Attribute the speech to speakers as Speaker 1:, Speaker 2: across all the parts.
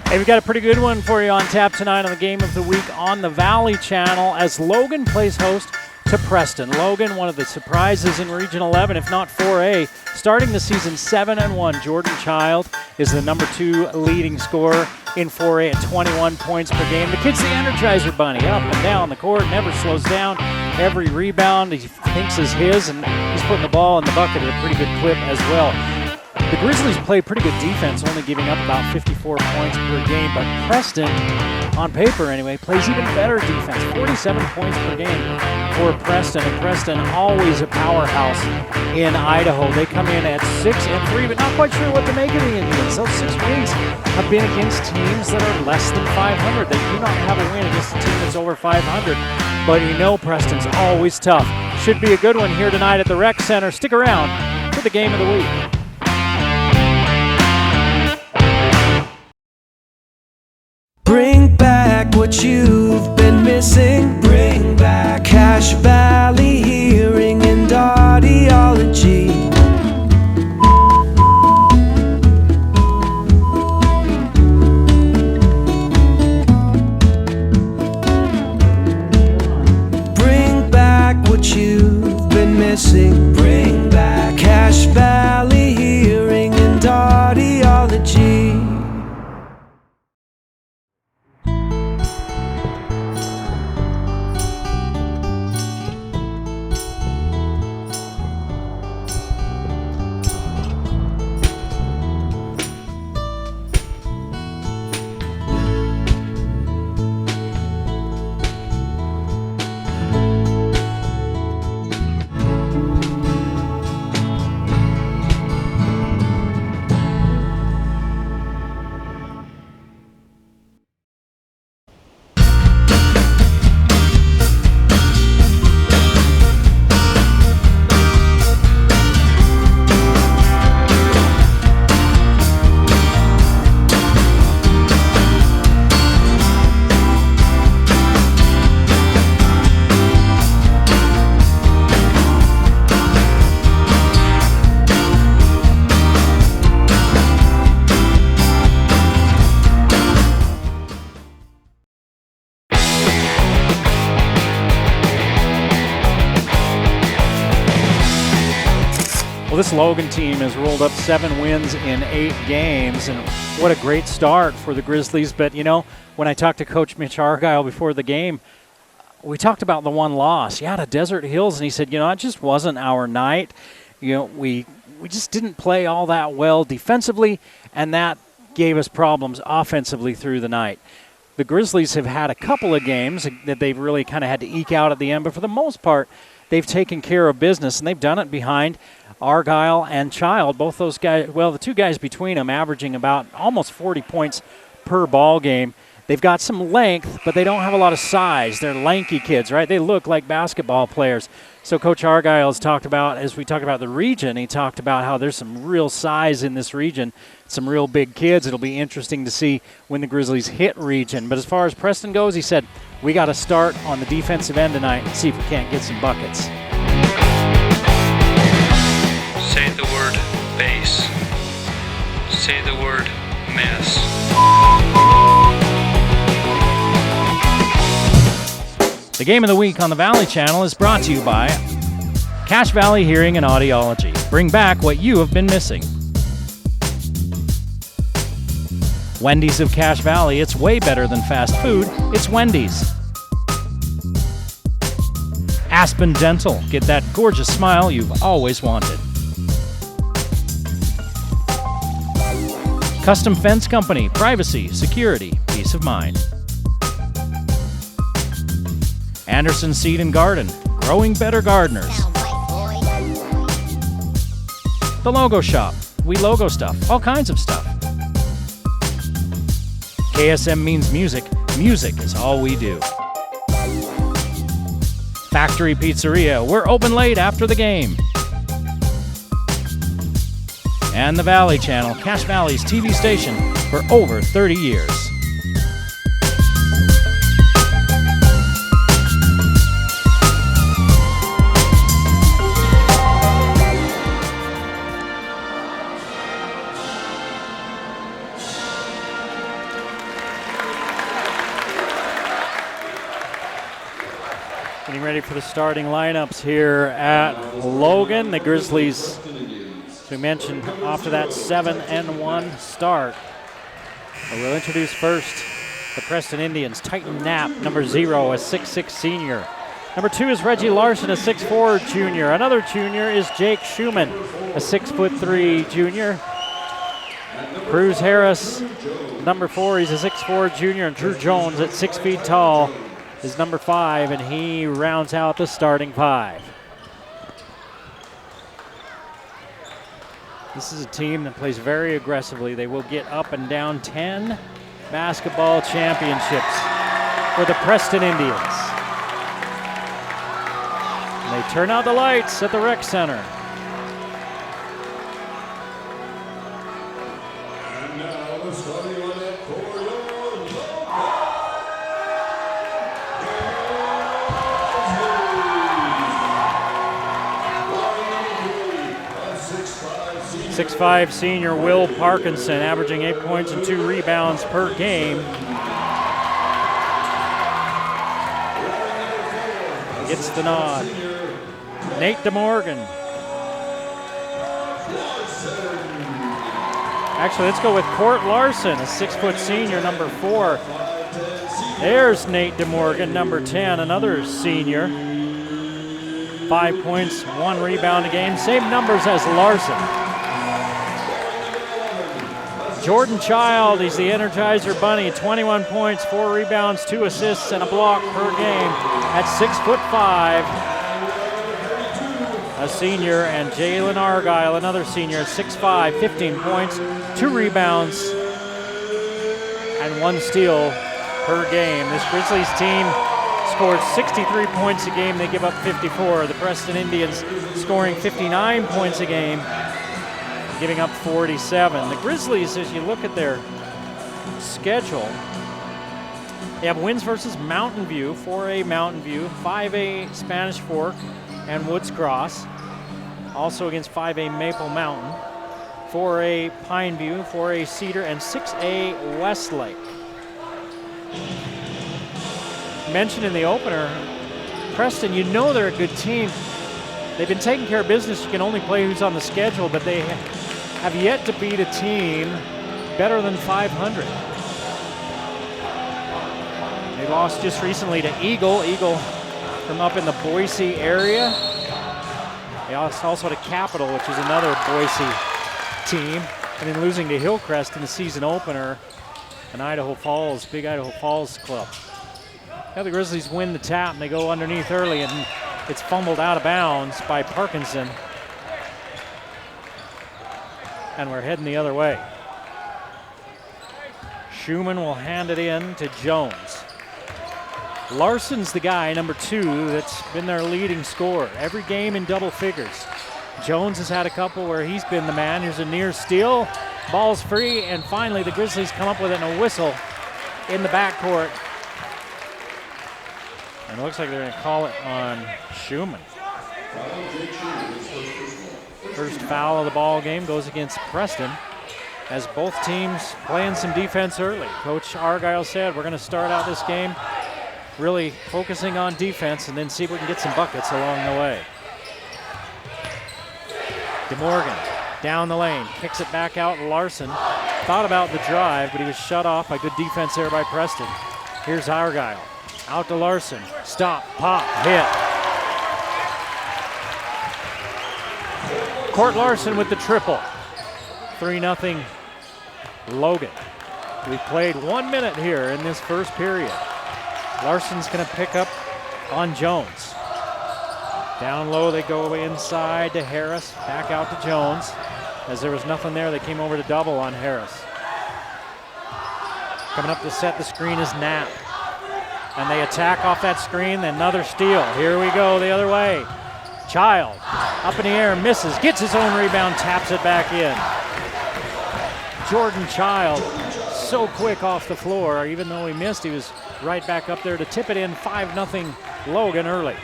Speaker 1: Hey, we've got a pretty good one for you on tap tonight on the Game of the Week on the Valley Channel as Logan plays host to Preston. Logan, one of the surprises in Region 11, if not 4A, starting the season 7-1. Jordan Child is the number 2 leading scorer in 4A at 21 points per game. The kid's the Energizer Bunny, up and down the court, never slows down. Every rebound he thinks is his, and he's putting the ball in the bucket at a pretty good clip as well. The Grizzlies play pretty good defense, only giving up about 54 points per game, but Preston, on paper anyway, plays even better defense, 47 points per game for Preston, and Preston always a powerhouse in Idaho. They come in at 6-3, but not quite sure what to make of the Indians. Those 6 wins have been against teams that are less than 500. They do not have a win against a team that's over 500, but you know Preston's always tough. Should be a good one here tonight at the Rec Center. Stick around for the Game of the Week.
Speaker 2: Bring back what you've been missing. Bring back Cache Valley Hearing and Audiology. Bring back what you've been missing. Bring back Cache Valley Hearing and Audiology.
Speaker 1: Well, this Logan team has rolled up 7 wins in 8 games, and what a great start for the Grizzlies. But, you know, when I talked to Coach Mitch Argyle before the game, we talked about the one loss. Yeah, to Desert Hills, and he said, you know, it just wasn't our night. You know, we just didn't play all that well defensively, and that gave us problems offensively through the night. The Grizzlies have had a couple of games that they've really kind of had to eke out at the end, but for the most part, they've taken care of business, and they've done it behind Argyle and Child. Both those guys, well, the 2 guys between them averaging about almost 40 points per ball game. They've got some length, but they don't have a lot of size. They're lanky kids, right? They look like basketball players. So Coach Argyle has talked about, as we talked about the region, he talked about how there's some real size in this region, some real big kids. It'll be interesting to see when the Grizzlies hit region. But as far as Preston goes, he said, we got to start on the defensive end tonight and see if we can't get some buckets.
Speaker 3: Say the word base. Say the word mess.
Speaker 1: The Game of the Week on the Valley Channel is brought to you by Cache Valley Hearing and Audiology. Bring back what you have been missing. Wendy's of Cache Valley. It's way better than fast food. It's Wendy's. Aspen Dental. Get that gorgeous smile you've always wanted. Custom Fence Company. Privacy, security, peace of mind. Anderson Seed and Garden. Growing better gardeners. The Logo Shop. We logo stuff. All kinds of stuff. KSM means music. Music is all we do. Factory Pizzeria. We're open late after the game. And the Valley Channel, Cache Valley's TV station for over 30 years. Getting ready for the starting lineups here at Logan. The Grizzlies, as we mentioned, off to that 7-1 start. But we'll introduce first the Preston Indians. Titan Knapp, number 0, a 6'6 senior. Number 2 is Reggie Larson, a 6'4 junior. Another junior is Jake Schumann, a 6'3 junior. Cruz Harris, number 4, he's a 6'4 junior. And Drew Jones at 6 feet tall is number 5, and he rounds out the starting 5. This is a team that plays very aggressively. They will get up and down 10 basketball championships for the Preston Indians. And they turn out the lights at the rec center.
Speaker 4: And now the starting lineup for your Logan.
Speaker 1: 6'5 senior Will Parkinson, averaging 8 points and 2 rebounds per game. Gets the nod. Nate DeMorgan. Actually, let's go with Court Larson, a 6' senior, number 4. There's Nate DeMorgan, number 10, another senior. 5 points, 1 rebound a game. Same numbers as Larson. Jordan Child, he's the Energizer Bunny, 21 points, 4 rebounds, 2 assists, and a block per game at 6'5". A senior, and Jalen Argyle, another senior, 6'5", 15 points, 2 rebounds, and 1 steal per game. This Grizzlies team scores 63 points a game. They give up 54. The Preston Indians scoring 59 points a game, giving up 47. The Grizzlies, as you look at their schedule, they have wins versus Mountain View, 4A Mountain View, 5A Spanish Fork, and Woods Cross. Also against 5A Maple Mountain, 4A Pineview, 4A Cedar, and 6A Westlake. Mentioned in the opener, Preston, you know they're a good team. They've been taking care of business. You can only play who's on the schedule, but they have yet to beat a team better than 500. They lost just recently to Eagle from up in the Boise area. They lost also to Capital, which is another Boise team, and then losing to Hillcrest in the season opener, an Idaho Falls, big Idaho Falls club. Now the Grizzlies win the tap, and they go underneath early, and it's fumbled out of bounds by Parkinson. And we're heading the other way. Schumann will hand it in to Jones. Larson's the guy, number 2, that's been their leading scorer. Every game in double figures. Jones has had a couple where he's been the man. Here's a near steal. Ball's free, and finally the Grizzlies come up with it in a whistle in the backcourt. And it looks like they're going to call it on Schumann. First foul of the ball game goes against Preston, as both teams playing some defense early. Coach Argyle said, we're going to start out this game really focusing on defense and then see if we can get some buckets along the way. DeMorgan down the lane, kicks it back out. Larson thought about the drive, but he was shut off by good defense there by Preston. Here's Argyle, out to Larson, stop, pop, hit. Court Larson with the triple. 3-0 Logan. We've played 1 minute here in this first period. Larson's going to pick up on Jones. Down low, they go inside to Harris, back out to Jones. As there was nothing there, they came over to double on Harris. Coming up to set the screen is Knapp. And they attack off that screen, another steal. Here we go the other way. Child, up in the air, misses, gets his own rebound, taps it back in. Jordan Child, so quick off the floor. Even though he missed, he was right back up there to tip it in. 5-0 Logan early.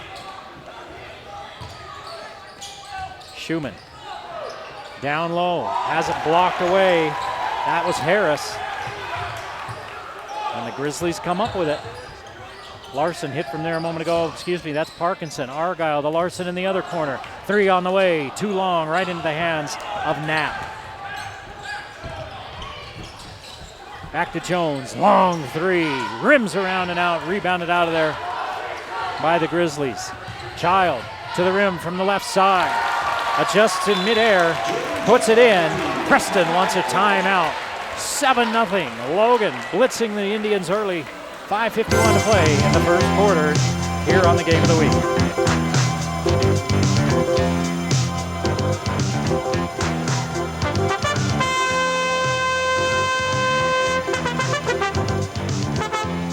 Speaker 1: Schumann down low, has it blocked away. That was Harris. And the Grizzlies come up with it. Larson hit from there a moment ago. Excuse me, that's Parkinson. Argyle to Larson in the other corner. 3 on the way. Too long, right into the hands of Knapp. Back to Jones. Long 3. Rims around and out. Rebounded out of there by the Grizzlies. Child to the rim from the left side. Adjusts in midair. Puts it in. Preston wants a timeout. 7-0. Logan blitzing the Indians early. 5:51 to play in the first quarter here on the Game of the Week.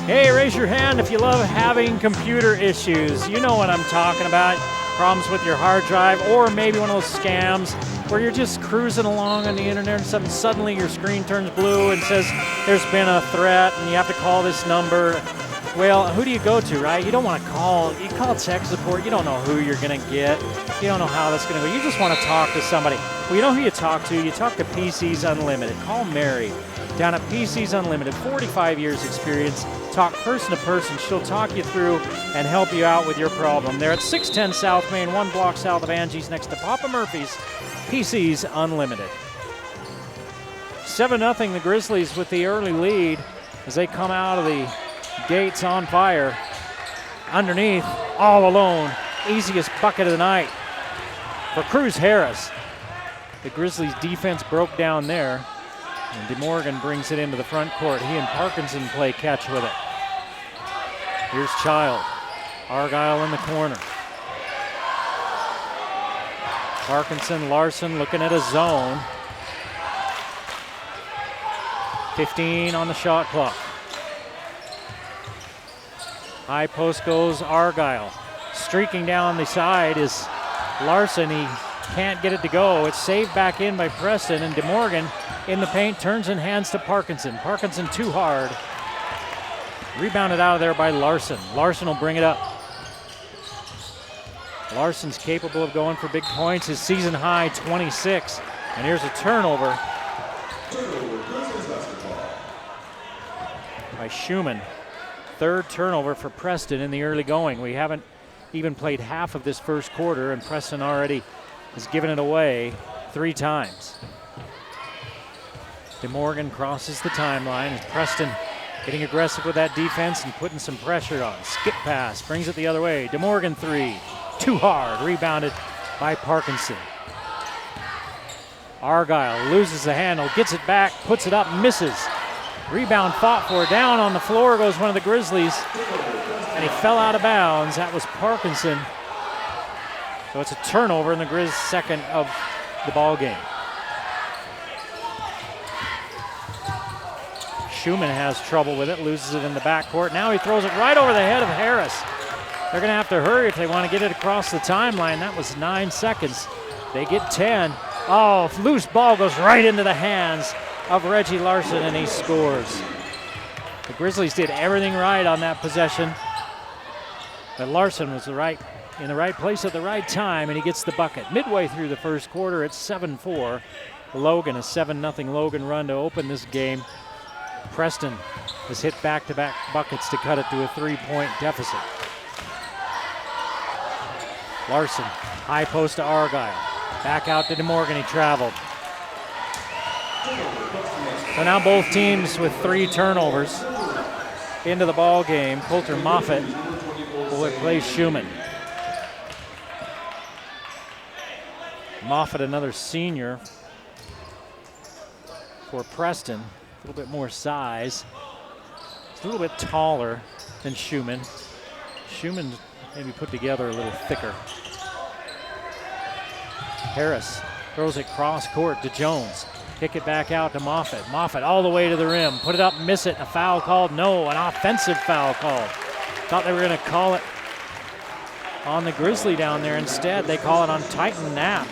Speaker 1: Hey, raise your hand if you love having computer issues. You know what I'm talking about. Problems with your hard drive, or maybe one of those scams where you're just cruising along on the internet and suddenly your screen turns blue and says there's been a threat and you have to call this number. Well, who do you go to, right? You don't want to call. You call tech support. You don't know who you're going to get. You don't know how that's going to go. You just want to talk to somebody. Well, you know who you talk to? You talk to PCs Unlimited. Call Mary down at PCs Unlimited. 45 years experience. Talk person to person. She'll talk you through and help you out with your problem. They're at 610 South Main, 1 block south of Angie's, next to Papa Murphy's. PCs Unlimited. 7-0 the Grizzlies with the early lead as they come out of the gates on fire. Underneath, all alone, easiest bucket of the night for Cruz Harris. The Grizzlies defense broke down there, and DeMorgan brings it into the front court. He and Parkinson play catch with it. Here's Child. Argyle in the corner. Parkinson, Larson looking at a zone. 15 on the shot clock. High post goes Argyle. Streaking down the side is Larson. He can't get it to go. It's saved back in by Preston, and DeMorgan in the paint turns and hands to Parkinson. Parkinson too hard. Rebounded out of there by Larson. Larson will bring it up. Larson's capable of going for big points. His season high 26. And here's a turnover by Schumann. Third turnover for Preston in the early going. We haven't even played half of this first quarter, and Preston already has given it away 3 times. DeMorgan crosses the timeline as Preston getting aggressive with that defense and putting some pressure on. Skip pass, brings it the other way. DeMorgan 3, too hard, rebounded by Parkinson. Argyle loses the handle, gets it back, puts it up, misses. Rebound fought for, down on the floor goes one of the Grizzlies, and he fell out of bounds. That was Parkinson. So it's a turnover in the Grizz second of the ball game. Schumann has trouble with it, loses it in the backcourt. Now he throws it right over the head of Harris. They're going to have to hurry if they want to get it across the timeline. That was 9 seconds. They get 10. Oh, loose ball goes right into the hands of Reggie Larson, and he scores. The Grizzlies did everything right on that possession, but Larson was in the right place at the right time, and he gets the bucket. Midway through the first quarter, it's 7-4. Logan, a 7-0 Logan run to open this game. Preston has hit back-to-back buckets to cut it to a 3-point deficit. Larson, high post to Argyle. Back out to DeMorgan, he traveled. So now both teams with 3 turnovers into the ball game. Coulter Moffitt will replace Schumann. Moffitt, another senior for Preston. A little bit more size. He's a little bit taller than Schumann. Schumann maybe put together a little thicker. Harris throws it cross court to Jones. Kick it back out to Moffitt. Moffitt all the way to the rim. Put it up, miss it. A foul called? No, an offensive foul called. Thought they were going to call it on the Grizzly down there. Instead, they call it on Titan Knapp.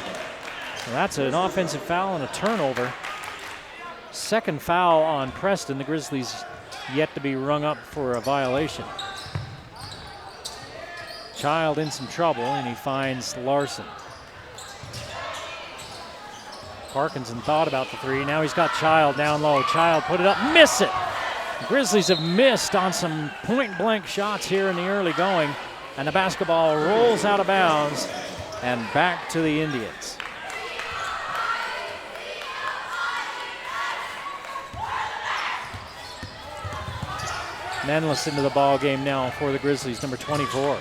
Speaker 1: So that's an offensive foul and a turnover. Second foul on Preston. The Grizzlies yet to be rung up for a violation. Child in some trouble, and he finds Larson. Parkinson thought about the 3. Now he's got Child down low. Child put it up, miss it. The Grizzlies have missed on some point-blank shots here in the early going, and the basketball rolls out of bounds and back to the Indians. Nenlis into the ball game now for the Grizzlies, number 24.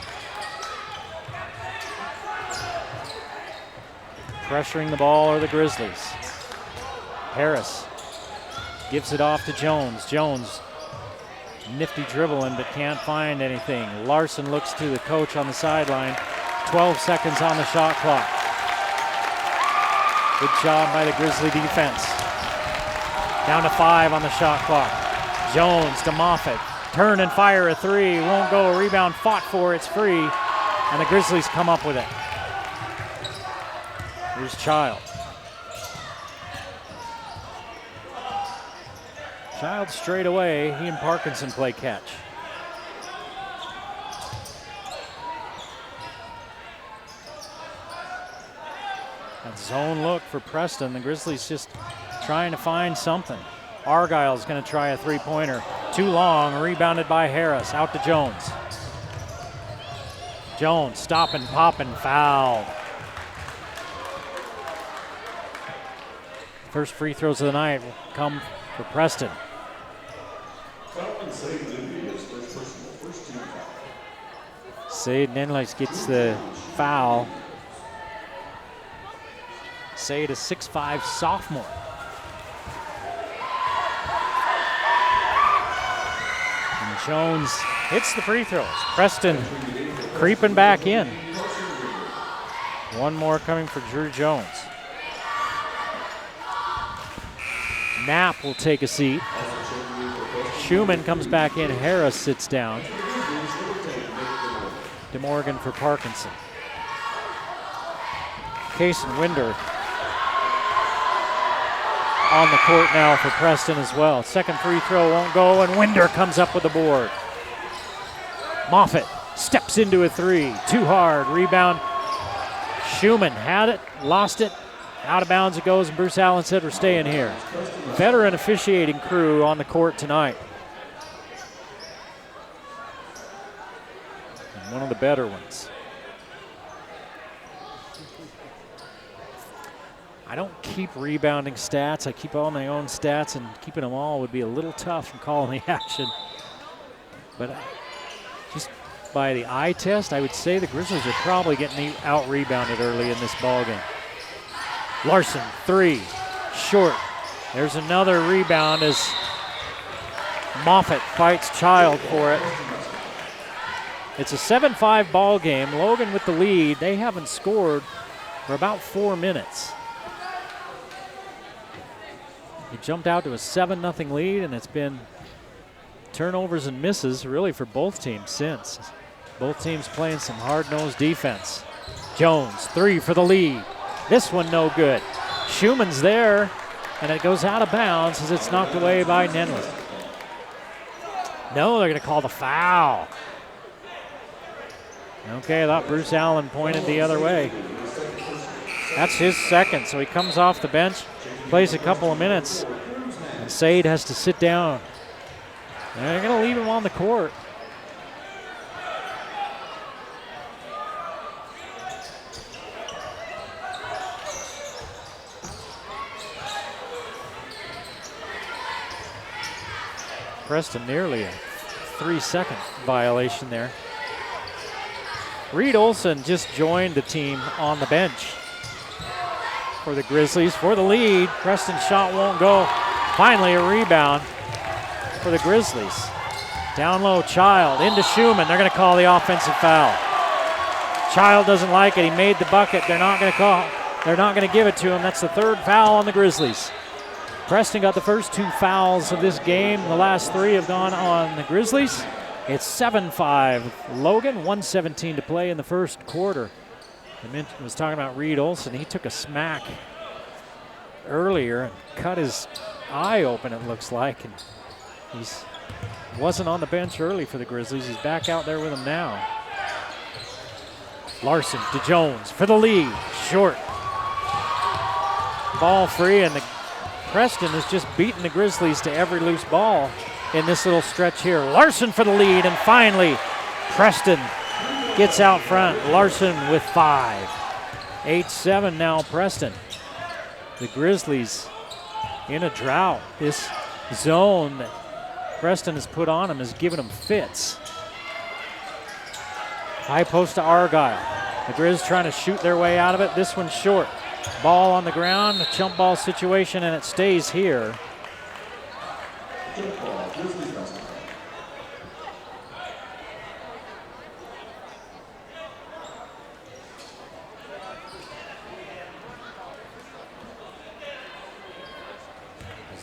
Speaker 1: Pressuring the ball are the Grizzlies. Harris gives it off to Jones. Jones, nifty dribbling, but can't find anything. Larson looks to the coach on the sideline. 12 seconds on the shot clock. Good job by the Grizzly defense. Down to 5 on the shot clock. Jones to Moffitt. Turn and fire a three. Won't go. A rebound fought for. It's free. And the Grizzlies come up with it. Here's Child. Child straight away. He and Parkinson play catch. That zone look for Preston. The Grizzlies just trying to find something. Argyle's going to try a three-pointer. Too long, rebounded by Harris. Out to Jones. Jones stopping, popping, foul. First free throws of the night will come for Preston. Said Nenlis gets the foul. Said a 6'5" sophomore. And Jones hits the free throws. Preston creeping back in. One more coming for Drew Jones. Knapp will take a seat. Schumann comes back in. Harris sits down. DeMorgan for Parkinson. Case and Winder on the court now for Preston as well. Second free throw won't go, and Winder comes up with the board. Moffitt steps into a three. Too hard. Rebound. Schumann had it, lost it. Out of bounds it goes, and Bruce Allen said we're staying here. Veteran officiating crew on the court tonight. And one of the better ones. I don't keep rebounding stats. I keep all my own stats, and keeping them all would be a little tough in calling the action. But just by the eye test, I would say the Grizzlies are probably getting out-rebounded early in this ballgame. Larson, three, short. There's another rebound as Moffitt fights Child for it. It's a 7-5 ball game. Logan with the lead. They haven't scored for about 4 minutes. He jumped out to a 7-0 lead, and it's been turnovers and misses really for both teams since. Both teams playing some hard-nosed defense. Jones, three for the lead. This one no good. Schumann's there, and it goes out of bounds as it's knocked away by Nenlis. No, they're going to call the foul. Okay, I thought Bruce Allen pointed the other way. That's his second, so he comes off the bench, plays a couple of minutes, and Said has to sit down. And they're going to leave him on the court. Preston nearly a 3-second violation there. Reed Olson just joined the team on the bench for the Grizzlies for the lead. Preston's shot won't go. Finally a rebound for the Grizzlies. Down low, Child into Schumann. They're going to call the offensive foul. Child doesn't like it. He made the bucket. They're not going to give it to him. That's the third foul on the Grizzlies. Preston got the first 2 fouls of this game. The last 3 have gone on the Grizzlies. It's 7-5. Logan, 1:17 to play in the first quarter. I was talking about Reed Olson. He took a smack earlier and cut his eye open, it looks like. And he wasn't on the bench early for the Grizzlies. He's back out there with them now. Larson to Jones for the lead. Short. Ball free, and Preston has just beaten the Grizzlies to every loose ball in this little stretch here. Larson for the lead, and finally Preston gets out front. Larson with 5. 8-7 now Preston. The Grizzlies in a drought. This zone that Preston has put on them is giving them fits. High post to Argyle. The Grizz trying to shoot their way out of it. This one's short. Ball on the ground, a jump ball situation, and it stays here.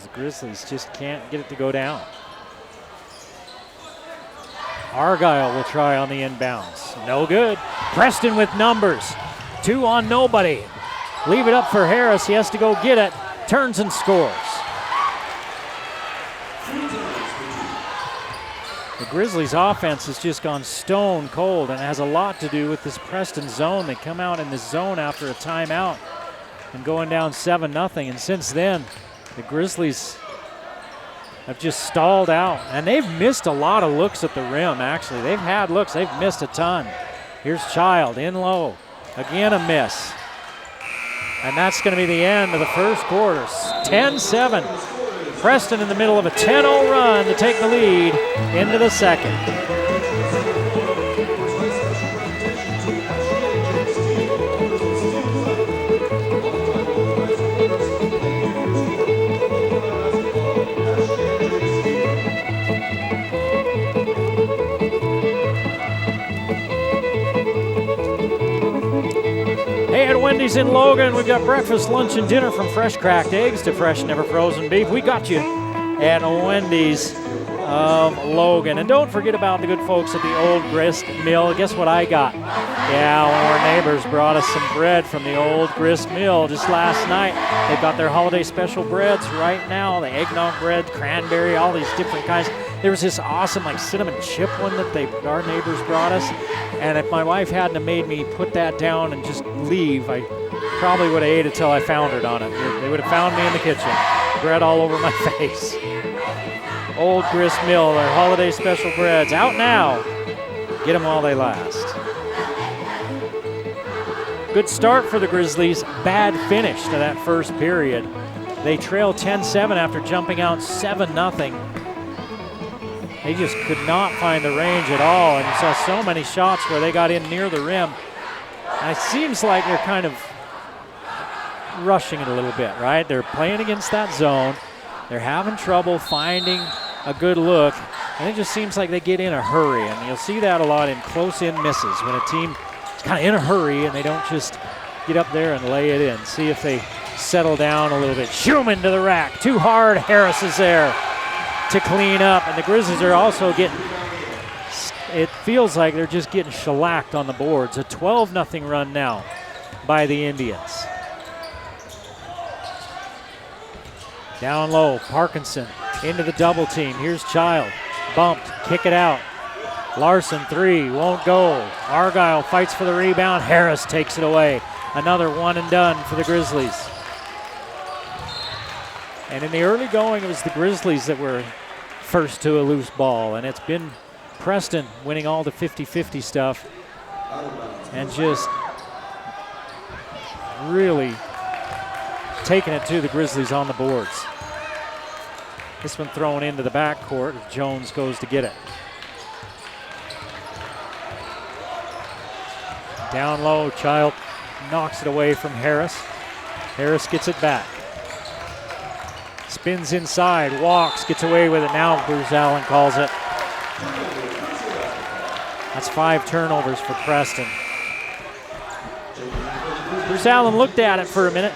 Speaker 1: The Grizzlies just can't get it to go down. Argyle will try on the inbounds. No good. Preston with numbers. 2 on nobody. Leave it up for Harris. He has to go get it. Turns and scores. The Grizzlies' offense has just gone stone cold, and it has a lot to do with this Preston zone. They come out in this zone after a timeout and going down 7-0. And since then, the Grizzlies have just stalled out. And they've missed a lot of looks at the rim, actually. They've had looks. They've missed a ton. Here's Child in low. Again, a miss. And that's going to be the end of the first quarter. 10-7. Preston in the middle of a 10-0 run to take the lead into the second. Hey, at Wendy's in Logan, we've got breakfast, lunch, and dinner from fresh cracked eggs to fresh, never frozen beef. We got you at Wendy's Logan. And don't forget about the good folks at the Old Grist Mill. Guess what I got? Yeah, one of our neighbors brought us some bread from the Old Grist Mill just last night. They've got their holiday special breads right now. The eggnog bread, cranberry, all these different kinds. There was this awesome like cinnamon chip one that our neighbors brought us. And if my wife hadn't have made me put that down and just leave, I probably would have ate it till I foundered on it. They would have found me in the kitchen. Bread all over my face. Old Grist Mill, their holiday special breads. Out now. Get them while they last. Good start for the Grizzlies. Bad finish to that first period. They trail 10-7 after jumping out 7-0. They just could not find the range at all, and you saw so many shots where they got in near the rim. And it seems like they're kind of rushing it a little bit, right? They're playing against that zone. They're having trouble finding a good look, and it just seems like they get in a hurry, and you'll see that a lot in close-in misses when a team is kind of in a hurry and they don't just get up there and lay it in. See if they settle down a little bit. Schumann to the rack. Too hard. Harris is there to clean up, and the Grizzlies are also getting, it feels like they're just getting shellacked on the boards. A 12-0 run now by the Indians. Down low, Parkinson into the double team. Here's Child, bumped, kick it out. Larson, 3, won't go. Argyle fights for the rebound. Harris takes it away. Another one and done for the Grizzlies. And in the early going, it was the Grizzlies that were first to a loose ball, and it's been Preston winning all the 50-50 stuff and just really taking it to the Grizzlies on the boards. This one thrown into the backcourt. Jones goes to get it. Down low, Child knocks it away from Harris. Harris gets it back. Spins inside, walks, gets away with it. Now Bruce Allen calls it. That's 5 turnovers for Preston. Bruce Allen looked at it for a minute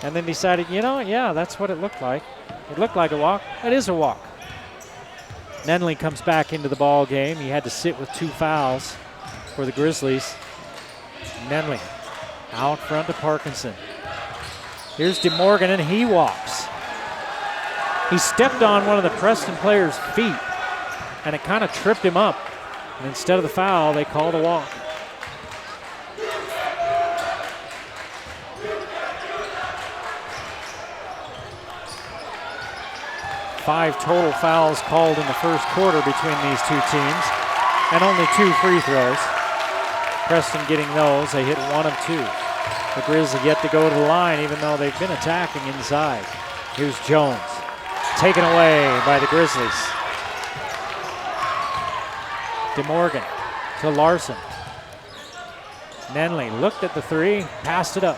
Speaker 1: and then decided, yeah, that's what it looked like. It looked like a walk. It is a walk. Nenley comes back into the ball game. He had to sit with 2 fouls for the Grizzlies. Nenley out front to Parkinson. Here's DeMorgan, and he walks. He stepped on one of the Preston players' feet, and it kind of tripped him up. And instead of the foul, they called a walk. 5 total fouls called in the first quarter between these two teams, and only 2 free throws. Preston getting those. They hit 1 of 2. The Grizzlies yet to go to the line, even though they've been attacking inside. Here's Jones, taken away by the Grizzlies. DeMorgan to Larson. Nenley looked at the 3, passed it up.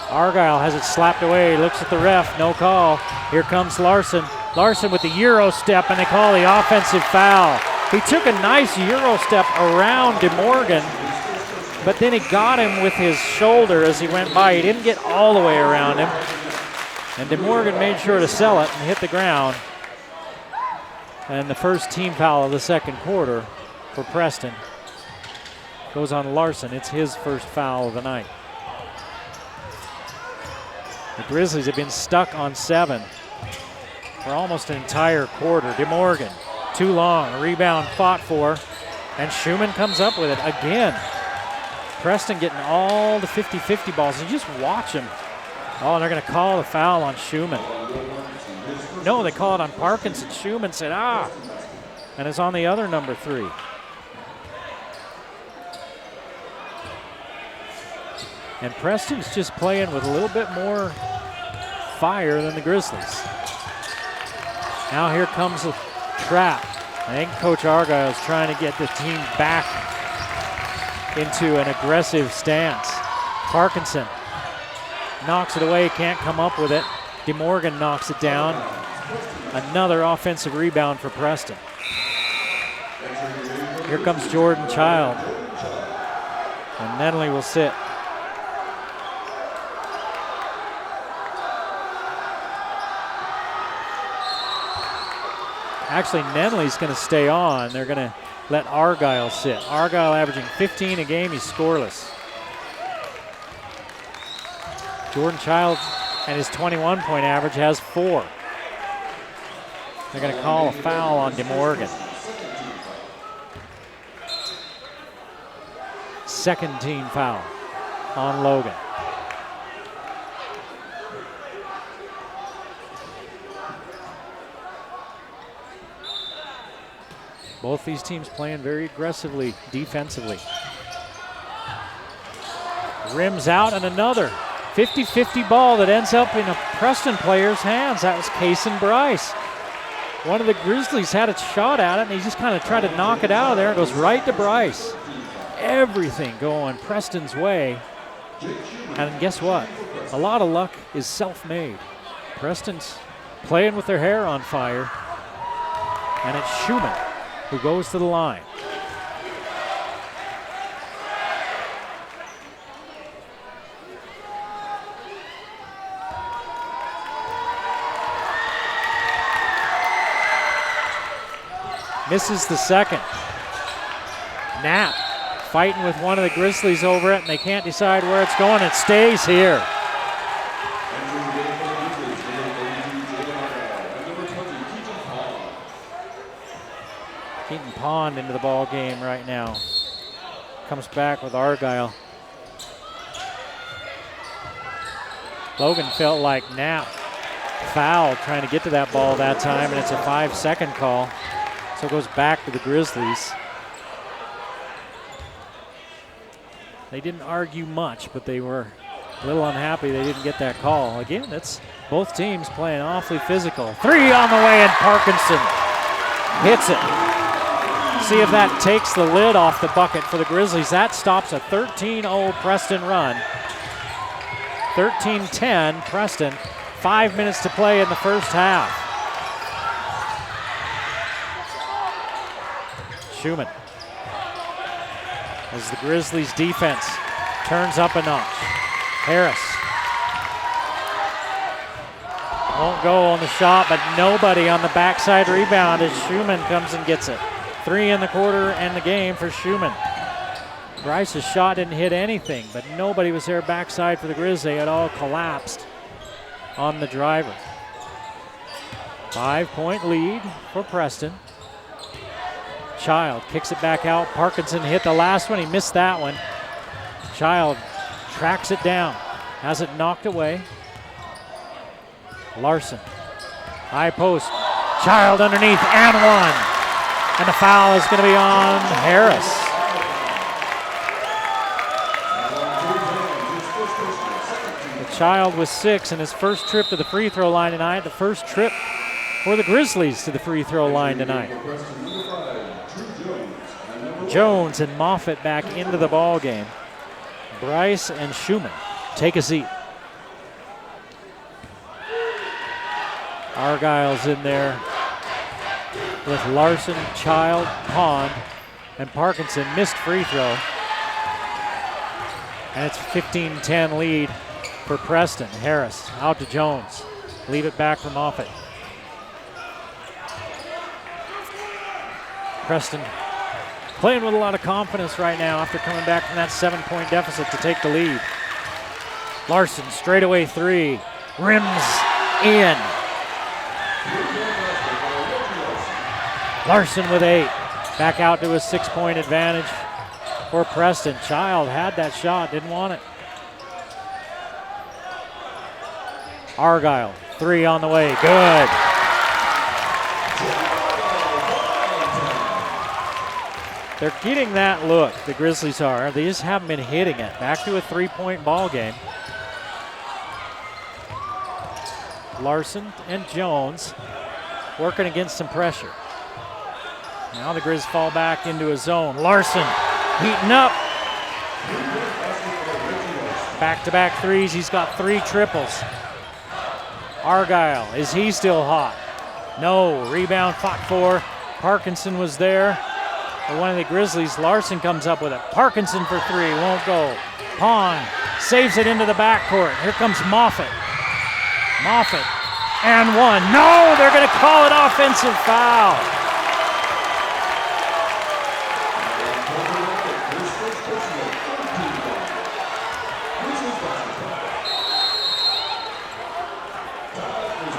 Speaker 1: Argyle has it slapped away, looks at the ref, no call. Here comes Larson. Larson with the Euro step, and they call the offensive foul. He took a nice Euro step around DeMorgan, but then he got him with his shoulder as he went by. He didn't get all the way around him. And DeMorgan made sure to sell it and hit the ground. And the first team foul of the second quarter for Preston goes on Larson. It's his first foul of the night. The Grizzlies have been stuck on 7 for almost an entire quarter. DeMorgan, too long, a rebound fought for, and Schumann comes up with it again. Preston getting all the 50-50 balls. You just watch them. Oh, and they're going to call the foul on Schumann. No, they call it on Parkinson. Schumann said, ah, and it's on the other number 3. And Preston's just playing with a little bit more fire than the Grizzlies. Now here comes the trap. I think Coach Argyle is trying to get the team back into an aggressive stance. Parkinson knocks it away, can't come up with it. DeMorgan knocks it down. Another offensive rebound for Preston. Here comes Jordan Child. And Nedley will sit. Actually, Nenley's going to stay on. They're going to let Argyle sit. Argyle averaging 15 a game. He's scoreless. Jordan Child and his 21-point average has 4. They're going to call a foul on DeMorgan. Second team foul on Logan. Both these teams playing very aggressively defensively. Rims out, and another 50-50 ball that ends up in a Preston player's hands. That was Kason Bryce. One of the Grizzlies had a shot at it, and he just kind of tried to knock it out of there. It goes right to Bryce. Everything going Preston's way. And guess what? A lot of luck is self-made. Preston's playing with their hair on fire. And it's Schumann who goes to the line. Misses the second. Knapp fighting with one of the Grizzlies over it, and they can't decide where it's going. It stays here. Keaton Pond into the ball game right now. Comes back with Argyle. Logan felt like Knapp fouled trying to get to that ball that time, and it's a 5-second call. So it goes back to the Grizzlies. They didn't argue much, but they were a little unhappy they didn't get that call. Again, it's both teams playing awfully physical. 3 on the way, and Parkinson hits it. See if that takes the lid off the bucket for the Grizzlies. That stops a 13-0 Preston run. 13-10 Preston. 5 minutes to play in the first half. Schumann, as the Grizzlies defense turns up a notch. Harris won't go on the shot, but nobody on the backside rebound as Schumann comes and gets it. 3 in the quarter and the game for Schumann. Bryce's shot didn't hit anything, but nobody was there backside for the Grizz. They had all collapsed on the driver. 5-point lead for Preston. Child kicks it back out. Parkinson hit the last one. He missed that one. Child tracks it down. has it knocked away. Larson, high post, Child underneath and one. And the foul is going to be on Harris. The Child with 6 in his first trip to the free throw line tonight. The first trip for the Grizzlies to the free throw line tonight. Jones and Moffitt back into the ball game. Bryce and Schumann take a seat. Argyle's in there with Larson, Child, Pond, and Parkinson. Missed free throw. And it's 15-10 lead for Preston. Harris out to Jones. Leave it back for Moffitt. Preston playing with a lot of confidence right now after coming back from that 7-point deficit to take the lead. Larson, straightaway three, rims in. Larson with 8, back out to a 6-point advantage for Preston. Child had that shot, didn't want it. Argyle, 3 on the way, good. They're getting that look, the Grizzlies are. They just haven't been hitting it. Back to a 3-point ball game. Larson and Jones working against some pressure. Now the Grizz fall back into a zone. Larson heating up. Back-to-back threes. He's got 3 triples. Argyle, is he still hot? No. Rebound fought for. Parkinson was there. One of the Grizzlies, Larson comes up with it. Parkinson for 3, won't go. Pond saves it into the backcourt. Here comes Moffitt. Moffitt, and 1. No, they're going to call it offensive foul.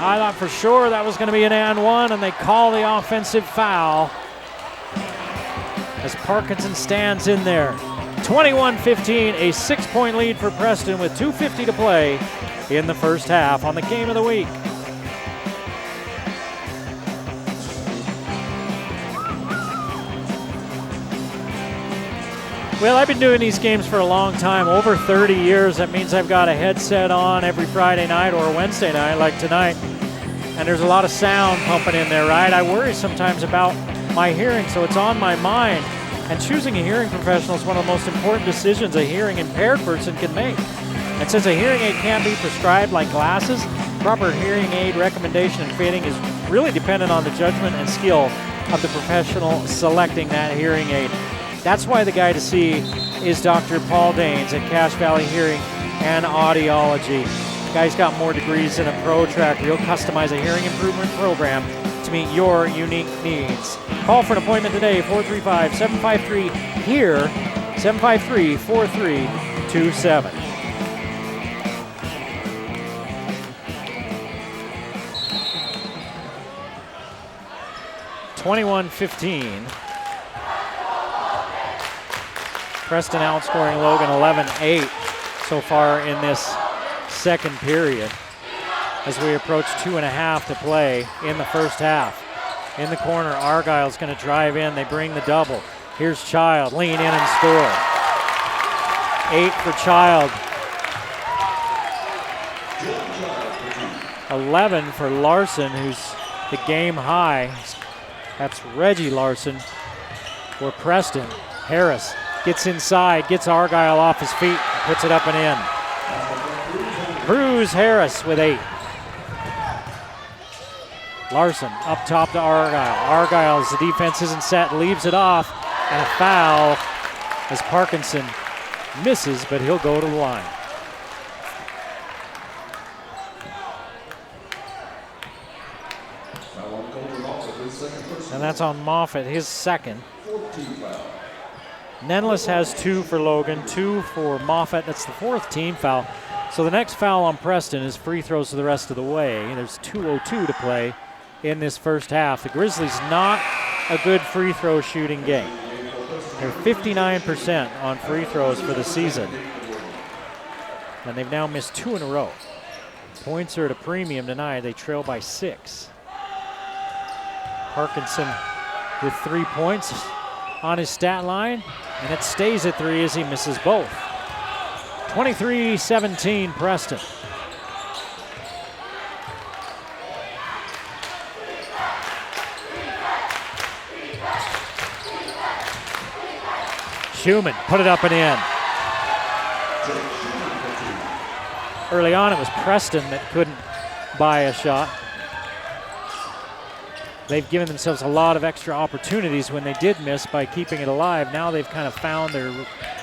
Speaker 1: I thought for sure that was going to be an and 1, and they call the offensive foul as Parkinson stands in there. 21-15, a 6-point lead for Preston with 2:50 to play in the first half on the Game of the Week. Well, I've been doing these games for a long time, over 30 years. That means I've got a headset on every Friday night or Wednesday night like tonight. And there's a lot of sound pumping in there, right? I worry sometimes about my hearing, so it's on my mind. And choosing a hearing professional is one of the most important decisions a hearing impaired person can make. And since a hearing aid can't be prescribed like glasses, proper hearing aid recommendation and fitting is really dependent on the judgment and skill of the professional selecting that hearing aid. That's why the guy to see is Dr. Paul Daines at Cache Valley Hearing and Audiology. The guy's got more degrees than a protractor. He'll customize a hearing improvement program to meet your unique needs. Call for an appointment today, 435-753-HERE, 753-4327. (21-15). Preston outscoring Logan 11-8 so far in this second period as we approach 2.5 to play in the first half. In the corner, Argyle's going to drive in. They bring the double. Here's Child, lean in and score. 8 for Child. 11 for Larson, who's the game high. That's Reggie Larson for Preston. Harris gets inside, gets Argyle off his feet, puts it up and in. Cruz Harris with 8. Larson up top to Argyle. Argyle, as the defense isn't set, leaves it off, and a foul as Parkinson misses, but he'll go to the line. And that's on Moffitt, his second. Nenlis has 2 for Logan, 2 for Moffitt. That's the 4th team foul. So the next foul on Preston is free throws the rest of the way. There's 2:02 to play in this first half. The Grizzlies not a good free throw shooting game. They're 59% on free throws for the season. and they've now missed 2 in a row. Points are at a premium tonight. They trail by 6. Parkinson with 3 points on his stat line, and it stays at 3 as he misses both. 23-17 Preston. Schumann put it up and in. Early on, it was Preston that couldn't buy a shot. They've given themselves a lot of extra opportunities when they did miss by keeping it alive. Now they've kind of found their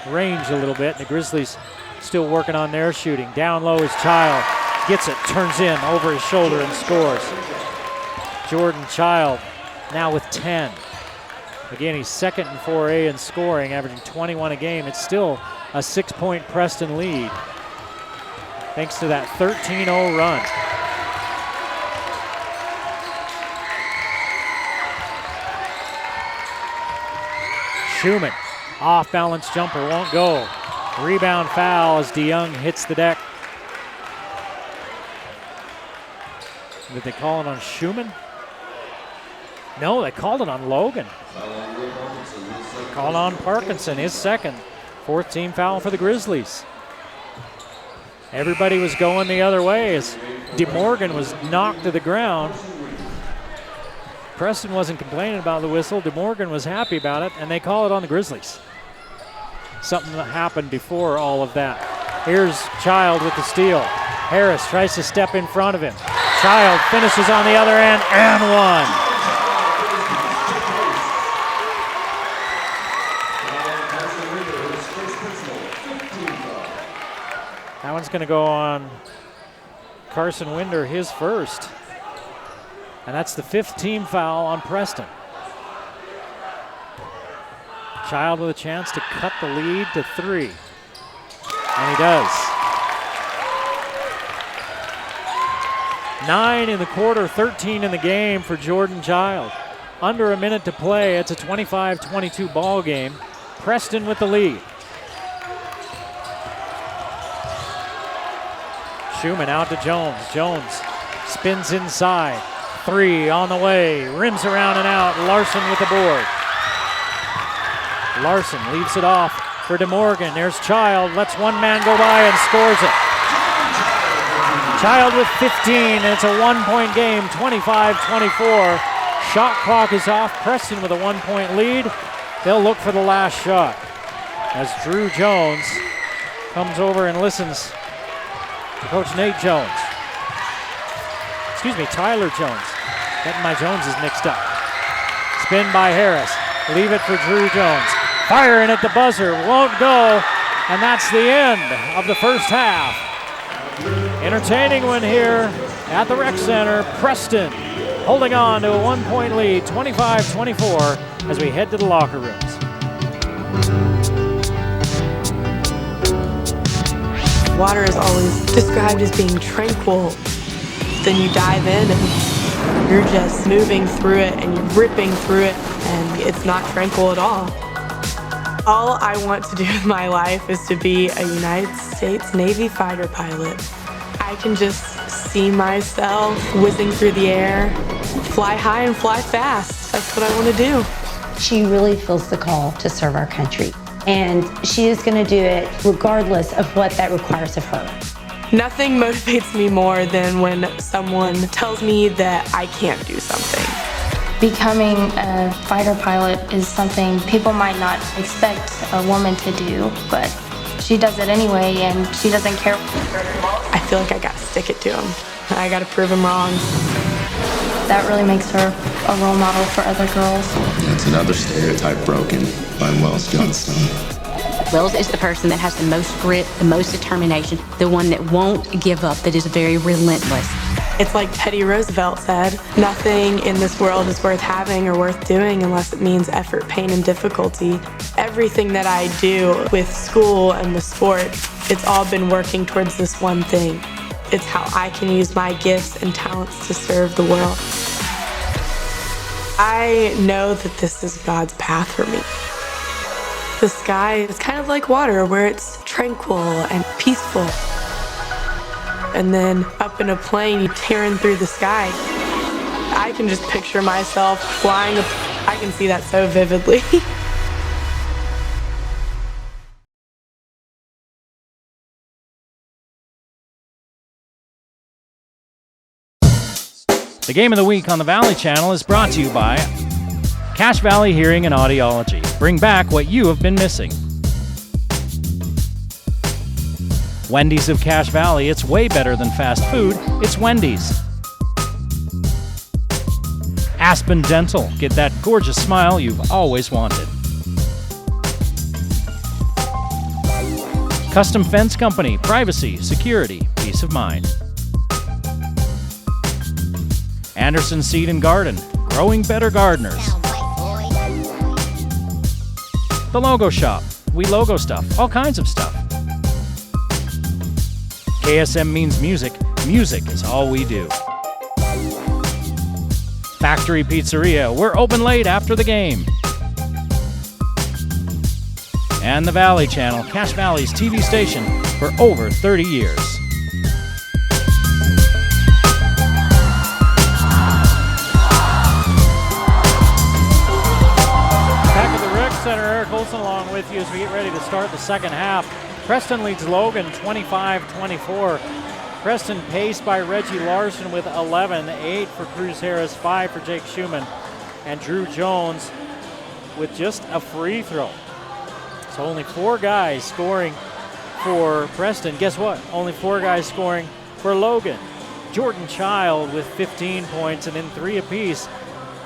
Speaker 1: range a little bit, and the Grizzlies still working on their shooting. Down low is Child. Gets it, turns in over his shoulder and scores. Jordan Child now with 10. Again, he's second in 4A in scoring, averaging 21 a game. It's still a 6-point Preston lead, thanks to that 13-0 run. Schumann, off-balance jumper, won't go. Rebound foul as DeYoung hits the deck. Did they call it on Schumann? No, they called it on Logan. Called on Parkinson, his second. 4th team foul for the Grizzlies. Everybody was going the other way as DeMorgan was knocked to the ground. Preston wasn't complaining about the whistle. DeMorgan was happy about it, and they call it on the Grizzlies. Something that happened before all of that. Here's Child with the steal. Harris tries to step in front of him. Child finishes on the other end and one. That one's going to go on Carson Winder, his first. And that's the 5th team foul on Preston. Child with a chance to cut the lead to 3. And he does. 9 in the quarter, 13 in the game for Jordan Child. Under a minute to play. It's a 25-22 ball game. Preston with the lead. Schumann out to Jones. Jones spins inside. 3 on the way. Rims around and out. Larson with the board. Larson leaves it off for DeMorgan. There's Child. Lets one man go by and scores it. Child with 15. And it's a 1-point game. 25-24. Shot clock is off. Preston with a 1-point lead. They'll look for the last shot as Drew Jones comes over and listens to Coach Nate Jones. Excuse me, Tyler Jones. Getting my Joneses mixed up. Spin by Harris. Leave it for Drew Jones. Firing at the buzzer. Won't go. And that's the end of the first half. Entertaining one here at the Rec Center. Preston holding on to a 1-point lead, 25-24, as we head to the locker rooms.
Speaker 5: Water is always described as being tranquil. Then you dive in and you're just moving through it and you're ripping through it, and it's not tranquil at all. All I want to do with my life is to be a United States Navy fighter pilot. I can just see myself whizzing through the air, fly high and fly fast. That's what I want to do.
Speaker 6: She really feels the call to serve our country, and she is going to do it regardless of what that requires of her.
Speaker 5: Nothing motivates me more than when someone tells me that I can't do something.
Speaker 7: Becoming a fighter pilot is something people might not expect a woman to do, but she does it anyway, and she doesn't care.
Speaker 5: I feel like I gotta stick it to him. I gotta prove him wrong.
Speaker 7: That really makes her a role model for other girls.
Speaker 8: It's another stereotype broken by Wells Johnson.
Speaker 9: Wells is the person that has the most grit, the most determination, the one that won't give up, that is very relentless.
Speaker 5: It's like Teddy Roosevelt said, nothing in this world is worth having or worth doing unless it means effort, pain, and difficulty. Everything that I do with school and with sport, it's all been working towards this one thing. It's how I can use my gifts and talents to serve the world. I know that this is God's path for me. The sky is kind of like water, where it's tranquil and peaceful. and then up in a plane tearing through the sky. I can just picture myself flying. I can see that so vividly.
Speaker 1: The Game of the Week on the Valley Channel is brought to you by Cache Valley Hearing and Audiology. Bring back what you have been missing. Wendy's of Cache Valley. It's way better than fast food. It's Wendy's. Aspen Dental. Get that gorgeous smile you've always wanted. Custom Fence Company. Privacy, security, peace of mind. Anderson Seed and Garden, growing better gardeners. The Logo Shop, we logo stuff, all kinds of stuff. KSM means music, music is all we do. Factory Pizzeria, we're open late after the game. And the Valley Channel, Cache Valley's TV station for over 30 years. Center, Eric Olson along with you as we get ready to start the second half. Preston leads Logan 25-24. Preston paced by Reggie Larson with 11, 8 for Cruz Harris, 5 for Jake Schumann, and Drew Jones with just a free throw. So only 4 guys scoring for Preston. Guess what? Only 4 guys scoring for Logan. Jordan Child with 15 points, and then 3 apiece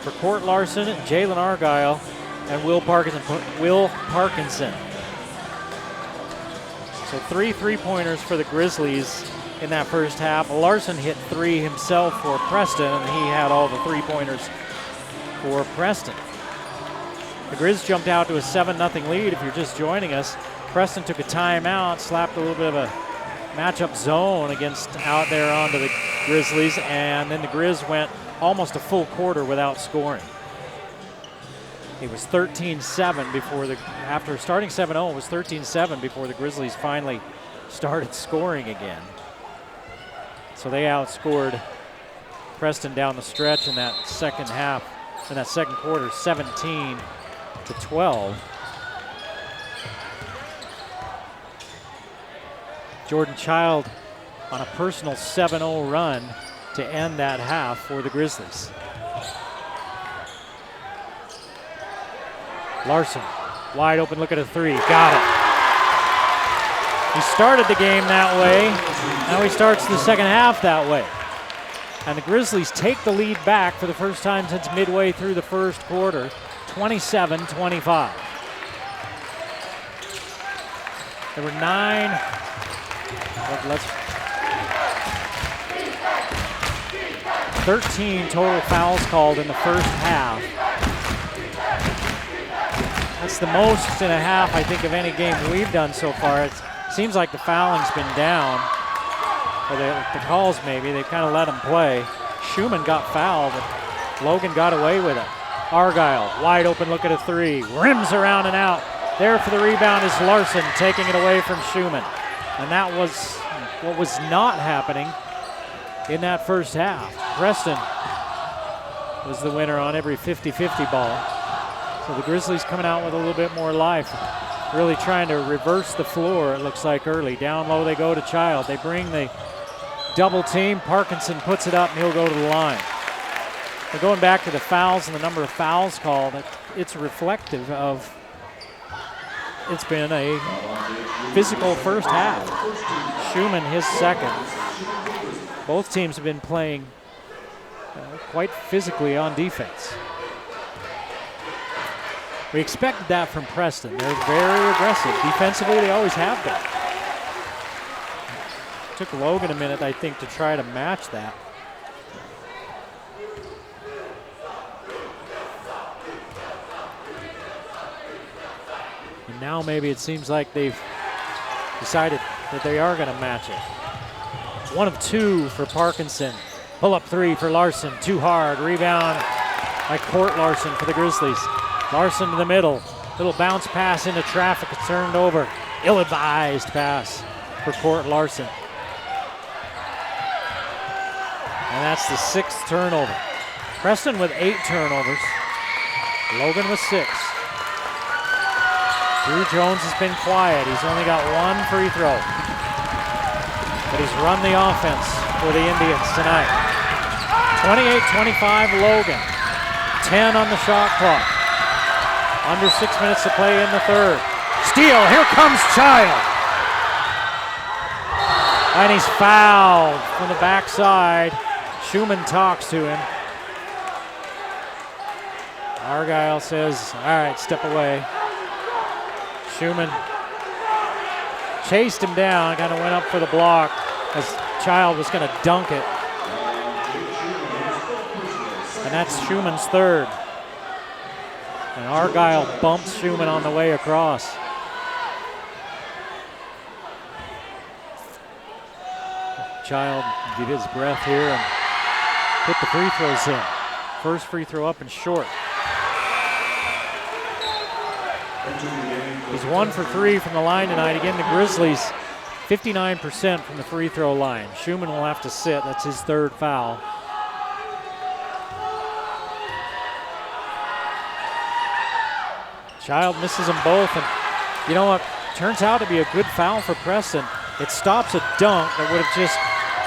Speaker 1: for Court Larson, Jalen Argyle, and Will Parkinson. So 3 3-pointers for the Grizzlies in that first half. Larson hit 3 himself for Preston, and he had all the 3-pointers for Preston. The Grizz jumped out to a 7-0 lead. If you're just joining us, Preston took a timeout, slapped a little bit of a matchup zone out there onto the Grizzlies, and then the Grizz went almost a full quarter without scoring. It was 13-7 after starting 7-0, it was 13-7 before the Grizzlies finally started scoring again. So they outscored Preston down the stretch in that second quarter, 17-12. Jordan Child on a personal 7-0 run to end that half for the Grizzlies. Larson, wide open look at a 3, got it. He started the game that way, now he starts the second half that way. And the Grizzlies take the lead back for the first time since midway through the first quarter, 27-25. There were 13 total fouls called in the first half. That's the most in a half, I think, of any game we've done so far. It seems like the fouling's been down, or the calls maybe. They've kind of let them play. Schumann got fouled, but Logan got away with it. Argyle, wide open look at a 3. Rims around and out. There for the rebound is Larson, taking it away from Schumann. And that was what was not happening in that first half. Preston was the winner on every 50-50 ball. So the Grizzlies coming out with a little bit more life, really trying to reverse the floor, it looks like, early. Down low they go to Child. They bring the double team. Parkinson puts it up, and he'll go to the line. But going back to the fouls and the number of fouls called, it's reflective of it's been a physical first half. Schumann, his second. Both teams have been playing quite physically on defense. We expected that from Preston. They're very aggressive. Defensively, they always have been. Took Logan a minute, I think, to try to match that. And now maybe it seems like they've decided that they are going to match it. 1 of 2 for Parkinson. Pull-up 3 for Larson. Too hard. Rebound by Court Larson for the Grizzlies. Larson to the middle. Little bounce pass into traffic. It's turned over. Ill-advised pass for Court Larson. And that's the 6th turnover. Preston with 8 turnovers. Logan with 6. Drew Jones has been quiet. He's only got 1 free throw. But he's run the offense for the Indians tonight. 28-25 Logan. 10 on the shot clock. Under 6 minutes to play in the third. Steal, here comes Child. And he's fouled from the backside. Schumann talks to him. Argyle says, all right, step away. Schumann chased him down, kind of went up for the block as Child was going to dunk it. And that's Schumann's 3rd. And Argyle bumps Schumann on the way across. Child get his breath here and put the free throws in. First free throw up and short. He's 1 for 3 from the line tonight. Again, the Grizzlies 59% from the free throw line. Schumann will have to sit. That's his 3rd foul. Child misses them both, and you know what? Turns out to be a good foul for Preston. It stops a dunk that would have just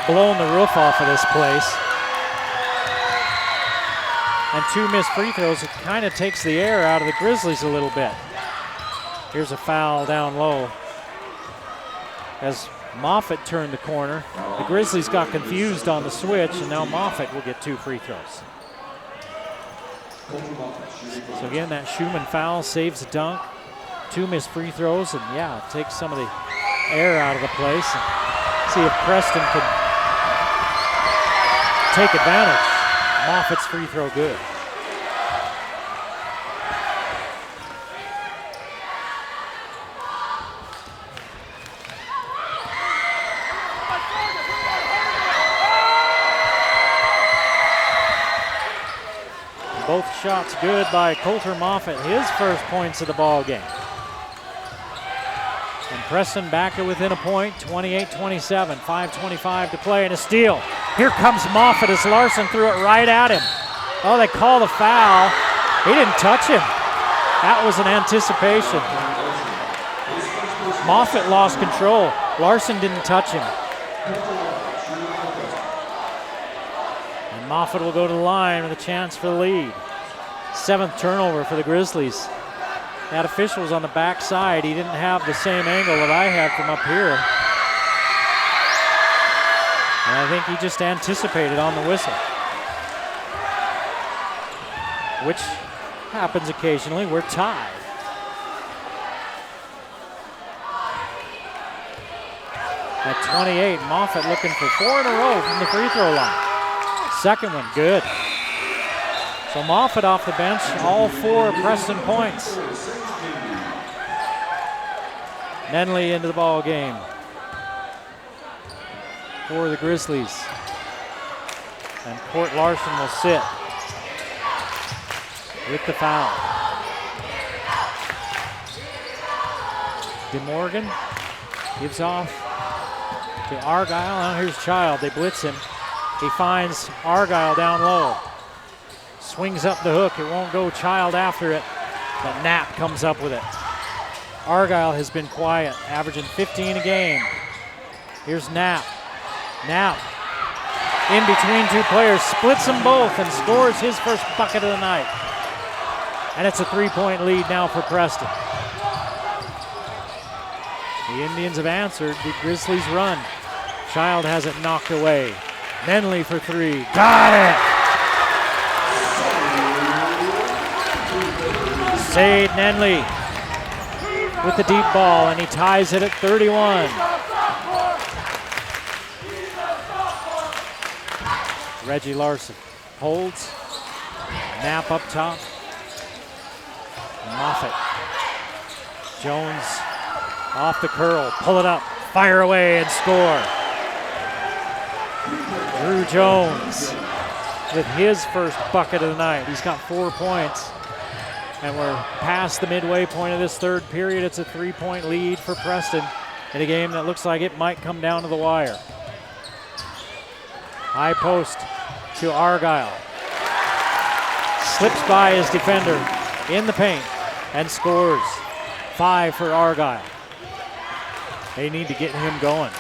Speaker 1: blown the roof off of this place. And 2 missed free throws. It kind of takes the air out of the Grizzlies a little bit. Here's a foul down low. As Moffitt turned the corner, the Grizzlies got confused on the switch, and now Moffitt will get 2 free throws. So again, that Schumann foul saves the dunk. 2 missed free throws, and yeah, it takes some of the air out of the place. And see if Preston can take advantage. Moffitt's free throw good. Both shots good by Coulter Moffitt, his first points of the ball game. And Preston back to within a point, 28-27, 5:25 to play, and a steal. Here comes Moffitt as Larson threw it right at him. Oh, they call the foul. He didn't touch him. That was an anticipation. Moffitt lost control. Larson didn't touch him. And Moffitt will go to the line with a chance for the lead. 7th turnover for the Grizzlies. That official was on the backside. He didn't have the same angle that I had from up here. And I think he just anticipated on the whistle, which happens occasionally. We're tied. At 28, Moffitt looking for 4 in a row from the free throw line. Second one, good. So Moffitt off the bench, all 4 Preston points. Nenley into the ball game for the Grizzlies. And Court Larson will sit with the foul. DeMorgan gives off to Argyle. Now here's Child. They blitz him. He finds Argyle down low. Swings up the hook. It won't go. Child after it. But Knapp comes up with it. Argyle has been quiet, averaging 15 a game. Here's Knapp. Knapp in between 2 players, splits them both and scores his first bucket of the night. And it's a 3-point lead now for Preston. The Indians have answered the Grizzlies' run. Child has it knocked away. Nenley for 3. Got it! Sade Nenley with the deep ball, and he ties it at 31. Reggie Larson holds. Knapp up top. Moffitt. Jones off the curl. Pull it up. Fire away and score. Drew Jones with his first bucket of the night. He's got 4 points. And we're past the midway point of this third period. It's a 3-point lead for Preston in a game that looks like it might come down to the wire. High post. to Argyle. Slips by his defender in the paint and scores. 5 for Argyle. They need to get him going.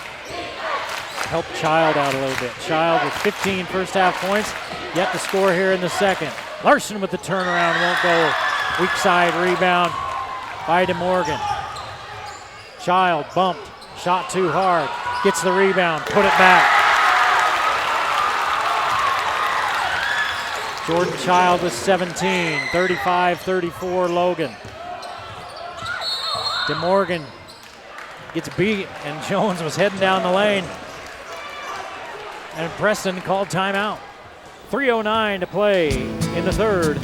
Speaker 1: Help Child out a little bit. Child with 15 first half points, yet to score here in the second. Larson with the turnaround, won't go. Weak side rebound by DeMorgan. Child bumped, shot too hard, gets the rebound, put it back. Jordan Child with 17, 35-34 Logan. DeMorgan gets beat, and Jones was heading down the lane. And Preston called timeout. 3:09 to play in the third.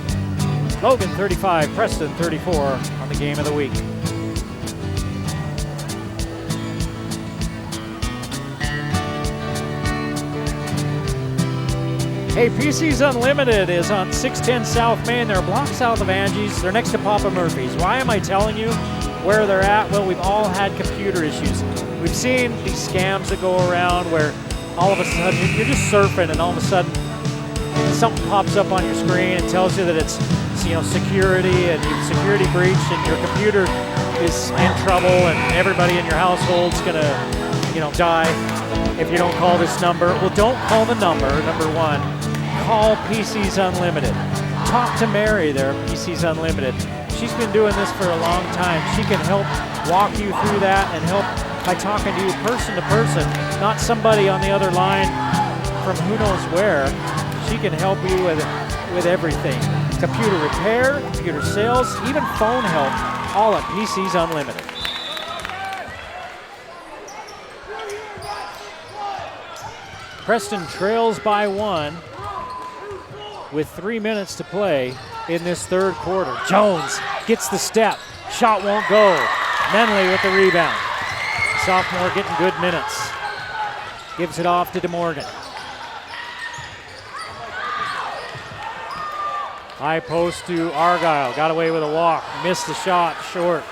Speaker 1: Logan 35, Preston 34 on the game of the week. Hey, PC's Unlimited is on 610 South Main. They're a block south of Angie's. They're next to Papa Murphy's. Why am I telling you where they're at? Well, we've all had computer issues. We've seen these scams that go around where all of a sudden you're just surfing and all of a sudden something pops up on your screen and tells you that it's security and security breach and your computer is in trouble and everybody in your household's gonna die if you don't call this number. Well, don't call the number one. Call PC's Unlimited. Talk to Mary there, PC's Unlimited. She's been doing this for a long time. She can help walk you through that and help by talking to you person to person, not somebody on the other line from who knows where. She can help you with everything. Computer repair, computer sales, even phone help, all at PC's Unlimited. Preston trails by 1 with 3 minutes to play in this third quarter. Jones gets the step. Shot won't go. Menley with the rebound. Sophomore getting good minutes. Gives it off to DeMorgan. High post to Argyle. Got away with a walk. Missed the shot. Short.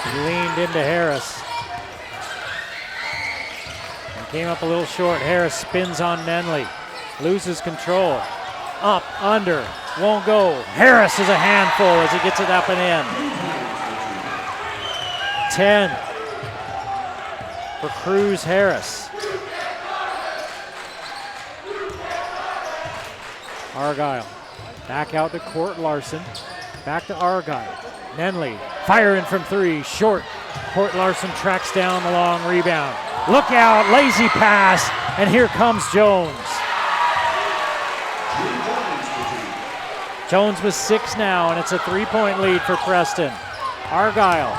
Speaker 1: He leaned into Harris. And came up a little short. Harris spins on Menley. Loses control. Up, under. Won't go. Harris is a handful as he gets it up and in. 10 for Cruz Harris. Argyle back out to Court Larson. Back to Argyle. Menley firing from 3, short. Court Larson tracks down the long rebound. Look out, lazy pass, and here comes Jones. Jones with 6 now, and it's a 3-point lead for Preston. Argyle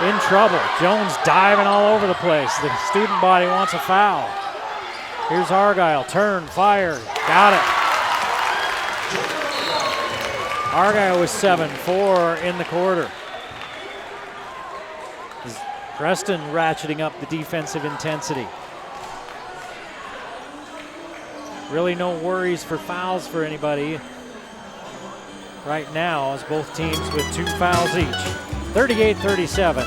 Speaker 1: in trouble. Jones diving all over the place. The student body wants a foul. Here's Argyle. Turn, fire. Got it. Argyle with 7, 4 in the quarter. Preston ratcheting up the defensive intensity. Really no worries for fouls for anybody right now, as both teams with 2 fouls each. 38-37.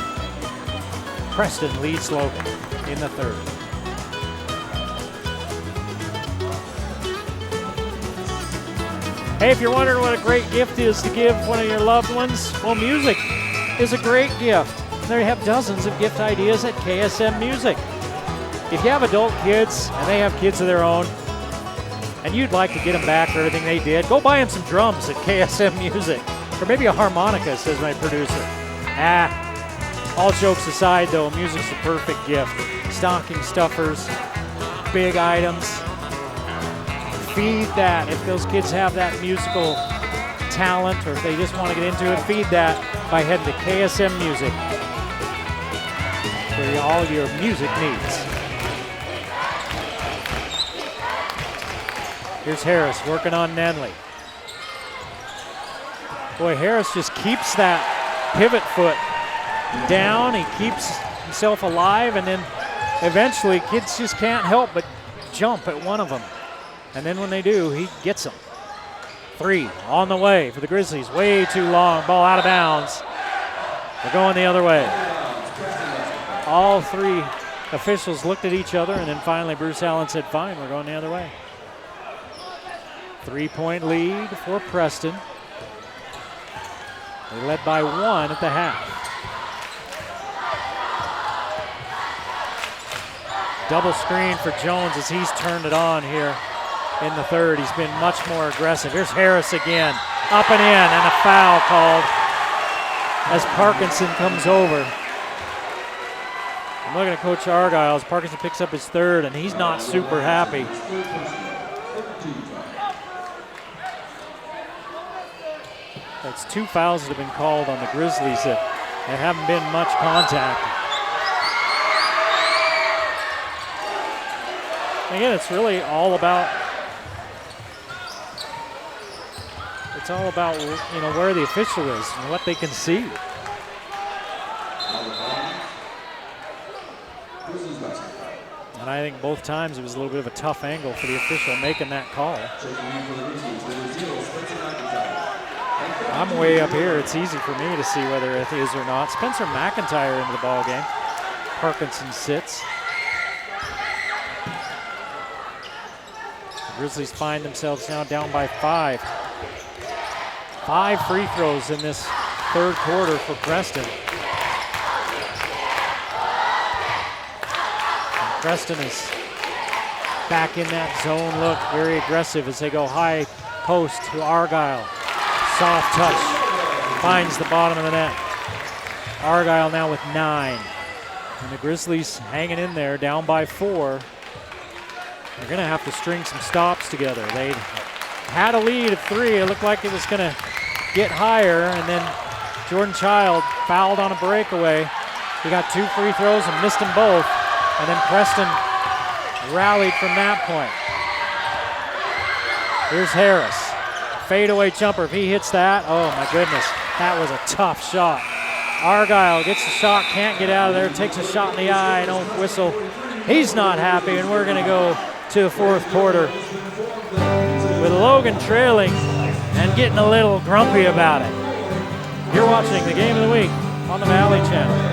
Speaker 1: Preston leads Logan in the third. Hey, if you're wondering what a great gift is to give one of your loved ones, well, music is a great gift. They have dozens of gift ideas at KSM Music. If you have adult kids and they have kids of their own, and you'd like to get them back for everything they did, go buy them some drums at KSM Music. Or maybe a harmonica, says my producer. All jokes aside though, music's the perfect gift. Stocking stuffers, big items. Feed that. If those kids have that musical talent or if they just want to get into it, feed that by heading to KSM Music for all your music needs. Here's Harris working on Nenley. Boy, Harris just keeps that pivot foot down. He keeps himself alive, and then eventually kids just can't help but jump at one of them. And then when they do, he gets them. 3 on the way for the Grizzlies. Way too long. Ball out of bounds. They're going the other way. All 3 officials looked at each other, and then finally Bruce Allen said, fine, we're going the other way. 3-point lead for Preston. They led by 1 at the half. Double screen for Jones as he's turned it on here in the third. He's been much more aggressive. Here's Harris again, up and in, and a foul called as Parkinson comes over. I'm looking at Coach Argyle as Parkinson picks up his third, and he's not super happy. That's 2 fouls that have been called on the Grizzlies that haven't been much contact. Again, it's really all about, where the official is and what they can see. And I think both times it was a little bit of a tough angle for the official making that call. I'm way up here. It's easy for me to see whether it is or not. Spencer McIntyre into the ball game. Parkinson sits. The Grizzlies find themselves now down by 5. 5 free throws in this third quarter for Preston. And Preston is back in that zone look, very aggressive as they go high post to Argyle. Soft touch, finds the bottom of the net. Argyle now with 9. And the Grizzlies hanging in there, down by 4. They're gonna have to string some stops together. They had a lead of 3. It looked like it was gonna get higher, and then Jordan Child fouled on a breakaway. He got 2 free throws and missed them both. And then Preston rallied from that point. Here's Harris. Fadeaway jumper. If he hits that, oh my goodness, that was a tough shot. Argyle gets the shot, can't get out of there, takes a shot in the eye, no whistle. He's not happy, and we're gonna go to the fourth quarter with Logan trailing and getting a little grumpy about it. You're watching the Game of the Week on the Valley Channel.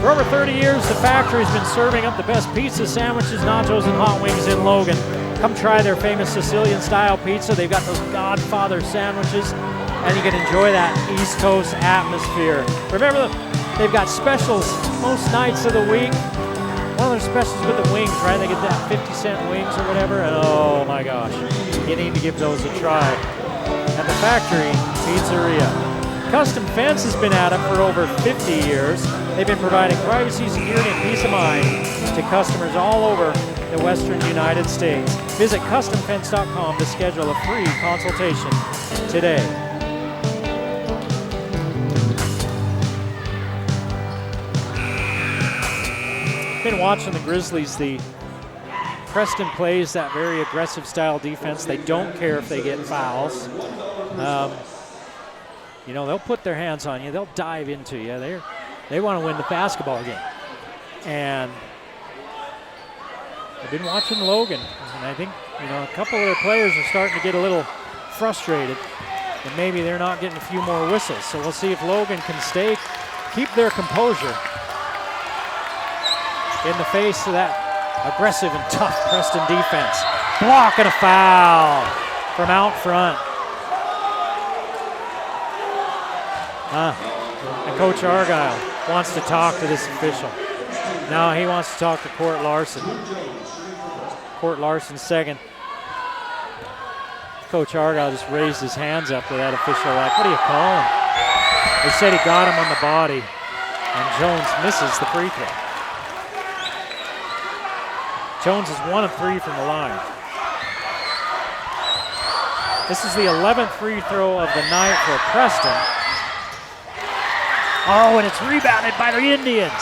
Speaker 1: For over 30 years, the factory's been serving up the best pizza, sandwiches, nachos, and hot wings in Logan. Come try their famous Sicilian-style pizza. They've got those Godfather sandwiches, and you can enjoy that East Coast atmosphere. Remember, they've got specials most nights of the week. One of their specials with the wings, right? They get that 50-cent wings or whatever, and oh my gosh, you need to give those a try. At the Factory Pizzeria. Custom Fence has been at it for over 50 years. They've been providing privacy, security, and peace of mind to customers all over the western United States. Visit customfence.com to schedule a free consultation today. Been watching the Grizzlies. The Preston plays that very aggressive style defense. They don't care if they get fouls. They'll put their hands on you. They'll dive into you. They want to win the basketball game. And I've been watching Logan, and I think, a couple of their players are starting to get a little frustrated, and maybe they're not getting a few more whistles. So we'll see if Logan can keep their composure in the face of that aggressive and tough Preston defense. Block and a foul from out front. And Coach Argyle wants to talk to this official. Now he wants to talk to Court Larson. Court Larson second. Coach Argyle just raised his hands up to that official like, what are you calling? They said he got him on the body, and Jones misses the free throw. Jones is 1 of 3 from the line. This is the 11th free throw of the night for Preston. Oh, and it's rebounded by the Indians.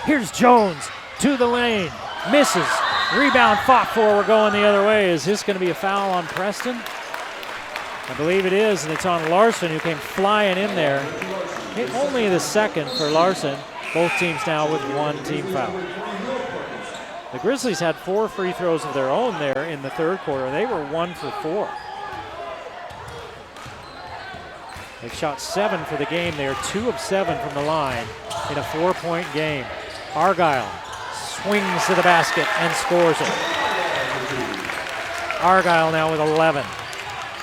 Speaker 1: Here's Jones to the lane. Misses. Rebound fought for. We're going the other way. Is this going to be a foul on Preston? I believe it is, and it's on Larson, who came flying in there. Only the second for Larson. Both teams now with 1 team foul. The Grizzlies had 4 free throws of their own there in the third quarter. They were 1 for 4. They've shot 7 for the game. They are 2 of 7 from the line in a 4-point game. Argyle swings to the basket and scores it. Argyle now with 11.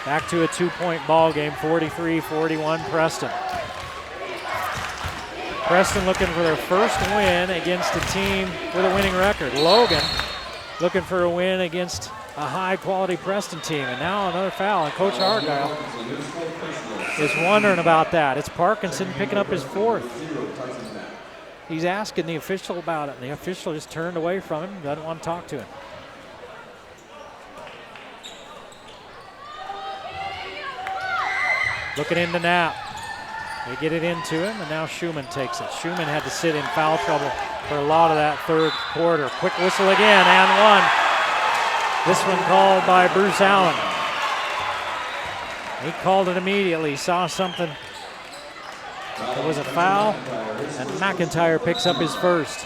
Speaker 1: Back to a 2-point ball game, 43-41 Preston. Preston looking for their first win against a team with a winning record. Logan looking for a win against a high-quality Preston team. And now another foul, and Coach Argyle is wondering about that. It's Parkinson picking up his 4th. He's asking the official about it, and the official just turned away from him, doesn't want to talk to him. Looking into Knapp. They get it into him, and now Schumann takes it. Schumann had to sit in foul trouble for a lot of that third quarter. Quick whistle again, and one. This one called by Bruce Allen. He called it immediately, saw something. It was a foul, and McIntyre picks up his first.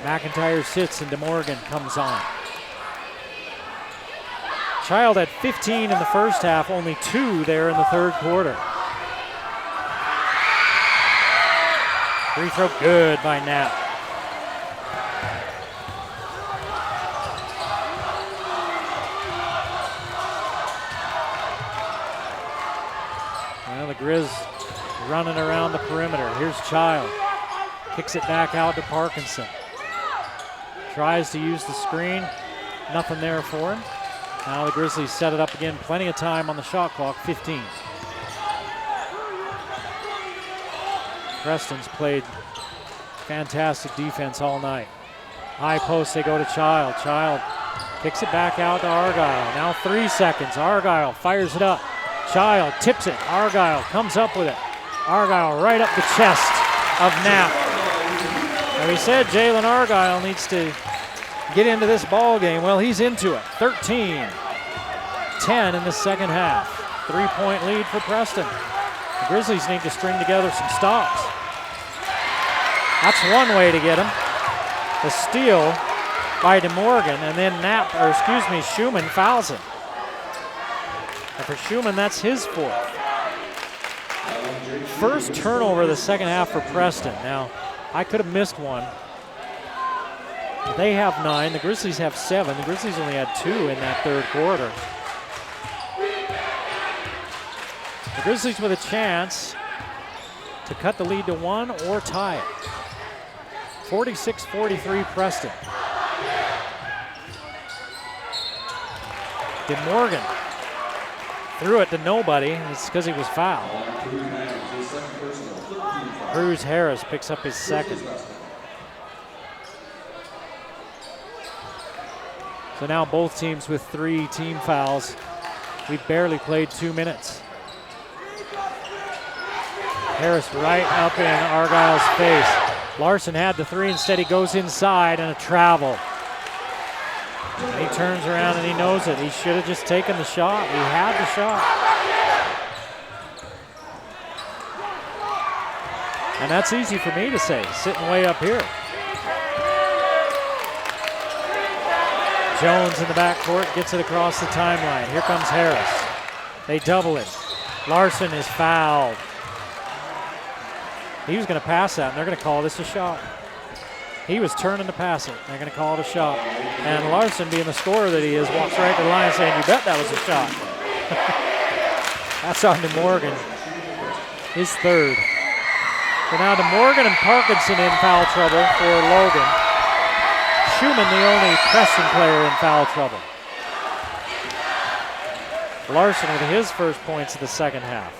Speaker 1: McIntyre sits, and DeMorgan comes on. Child had 15 in the first half, only 2 there in the third quarter. Free throw good by Knapp. Well, the Grizz running around the perimeter. Here's Child. Kicks it back out to Parkinson. Tries to use the screen. Nothing there for him. Now the Grizzlies set it up again. Plenty of time on the shot clock, 15. Preston's played fantastic defense all night. High post, they go to Child. Child kicks it back out to Argyle. Now 3 seconds. Argyle fires it up. Child tips it. Argyle comes up with it. Argyle right up the chest of Knapp. Now we said Jalen Argyle needs to get into this ball game. Well, he's into it. 13-10 in the second half. 3-point lead for Preston. The Grizzlies need to string together some stops. That's one way to get him. The steal by DeMorgan, and then Schumann fouls him. And for Schumann, that's his 4th. First turnover of the second half for Preston. Now, I could have missed one. They have 9, the Grizzlies have 7. The Grizzlies only had 2 in that third quarter. The Grizzlies with a chance to cut the lead to 1 or tie it. 46-43 Preston. DeMorgan threw it to nobody. It's because he was fouled. Cruz Harris picks up his 2nd. So now both teams with 3 team fouls. We've barely played 2 minutes. Harris right up in Argyle's face. Larson had the 3, instead he goes inside and a travel. And he turns around and he knows it. He should have just taken the shot. He had the shot. And that's easy for me to say, sitting way up here. Jones in the backcourt gets it across the timeline. Here comes Harris. They double it. Larson is fouled. He was going to pass that, and they're going to call this a shot. He was turning to pass it. They're going to call it a shot. And Larson, being the scorer that he is, walks right to the line saying, "You bet that was a shot." That's on DeMorgan, his 3rd. So now DeMorgan and Parkinson in foul trouble for Logan. Schumann, the only Preston player in foul trouble. Larson with his first points of the second half.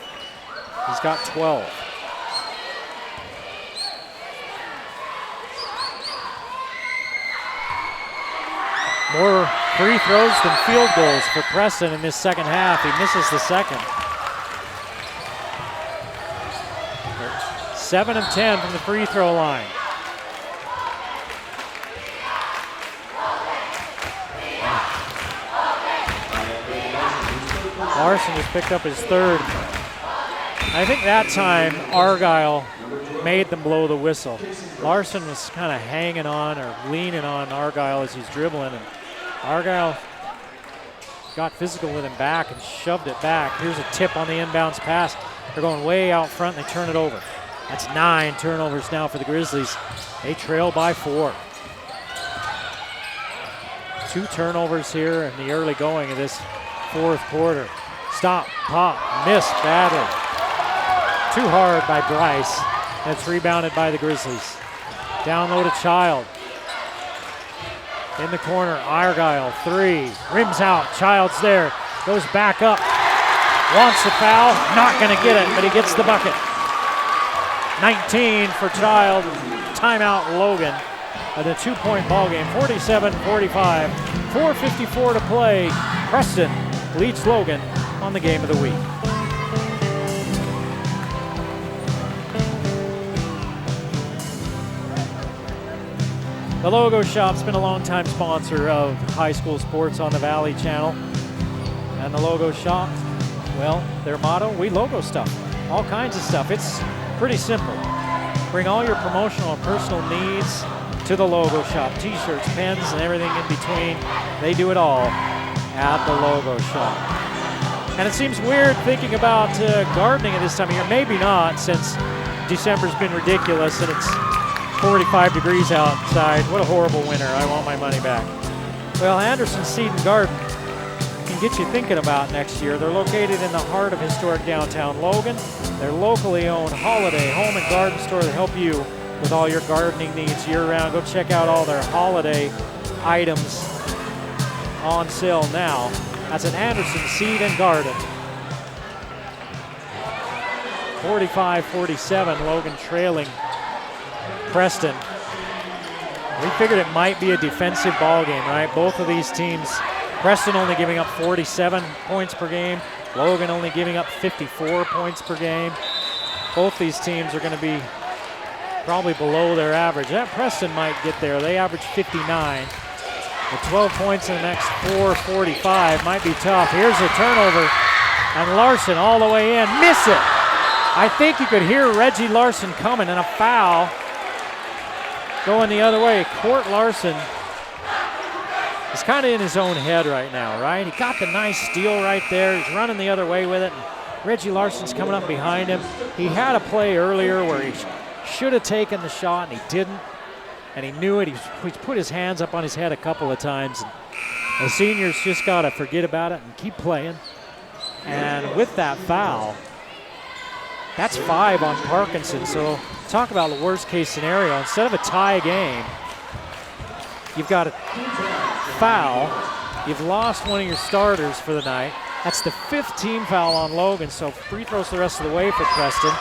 Speaker 1: He's got 12. More free throws than field goals for Preston in this second half. He misses the 2nd. 7 of 10 from the free throw line. Larson has picked up his 3rd. I think that time Argyle made them blow the whistle. Larson was kind of hanging on or leaning on Argyle as he's dribbling, and Argyle got physical with him back and shoved it back. Here's a tip on the inbounds pass. They're going way out front, and they turn it over. That's 9 turnovers now for the Grizzlies. They trail by 4. 2 turnovers here in the early going of this fourth quarter. Stop, pop, miss badly. Too hard by Bryce. That's rebounded by the Grizzlies. Down low to Child. In the corner, Argyle, 3. Rims out, Child's there. Goes back up. Wants the foul, not gonna get it, but he gets the bucket. 19 for Child. Timeout Logan. And a 2-point ball game, 47-45. 4:54 to play. Preston leads Logan on the game of the week. The Logo Shop's been a longtime sponsor of high school sports on the Valley Channel. And the Logo Shop, well, their motto, we logo stuff. All kinds of stuff. It's pretty simple. Bring all your promotional and personal needs to the Logo Shop. T-shirts, pens, and everything in between. They do it all at the Logo Shop. And it seems weird thinking about gardening at this time of year. Maybe not, since December's been ridiculous and it's 45 degrees outside. What a horrible winter. I want my money back. Well, Anderson Seed and Garden can get you thinking about next year. They're located in the heart of historic downtown Logan. They're locally owned holiday home and garden store that help you with all your gardening needs year-round. Go check out all their holiday items on sale now. That's at Anderson Seed and Garden. 45-47, Logan trailing Preston. We figured it might be a defensive ball game, right? Both of these teams, Preston only giving up 47 points per game, Logan only giving up 54 points per game. Both these teams are going to be probably below their average. That Preston might get there. They average 59. With 12 points in the next 4:45 might be tough. Here's a turnover, and Larson all the way in. Miss it! I think you could hear Reggie Larson coming, and a foul going the other way. Court Larson is kind of in his own head right now, right? He got the nice steal right there. He's running the other way with it. And Reggie Larson's coming up behind him. He had a play earlier where he should have taken the shot, and he didn't. And he knew it. He's put his hands up on his head a couple of times. And the seniors just got to forget about it and keep playing. And with that foul, that's 5 on Parkinson. So talk about the worst case scenario. Instead of a tie game, you've got a foul. You've lost one of your starters for the night. That's the 5th team foul on Logan. So free throws the rest of the way for Preston.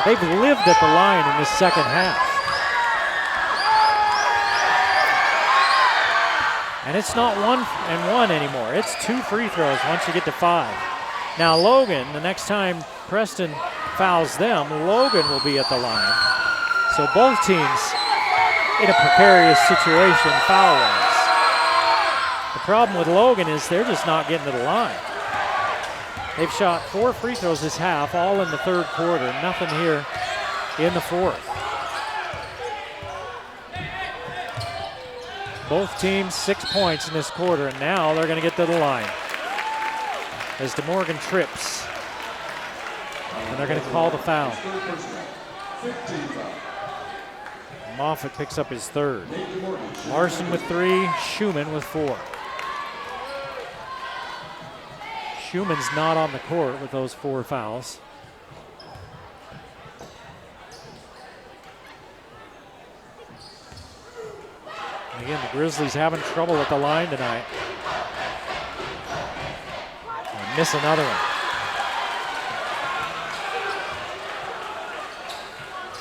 Speaker 1: They've lived at the line in this second half. And it's not 1-1 anymore. It's 2 free throws once you get to 5. Now Logan, the next time Preston fouls them, Logan will be at the line. So both teams in a precarious situation foul-wise. The problem with Logan is they're just not getting to the line. They've shot 4 free throws this half, all in the third quarter. Nothing here in the fourth. Both teams 6 points in this quarter, and now they're going to get to the line. As DeMorgan trips, and they're going to call the foul. Moffitt picks up his 3rd. Larson with 3, Schumann with 4. Schumann's not on the court with those 4 fouls. And again, the Grizzlies having trouble at the line tonight. And miss another one.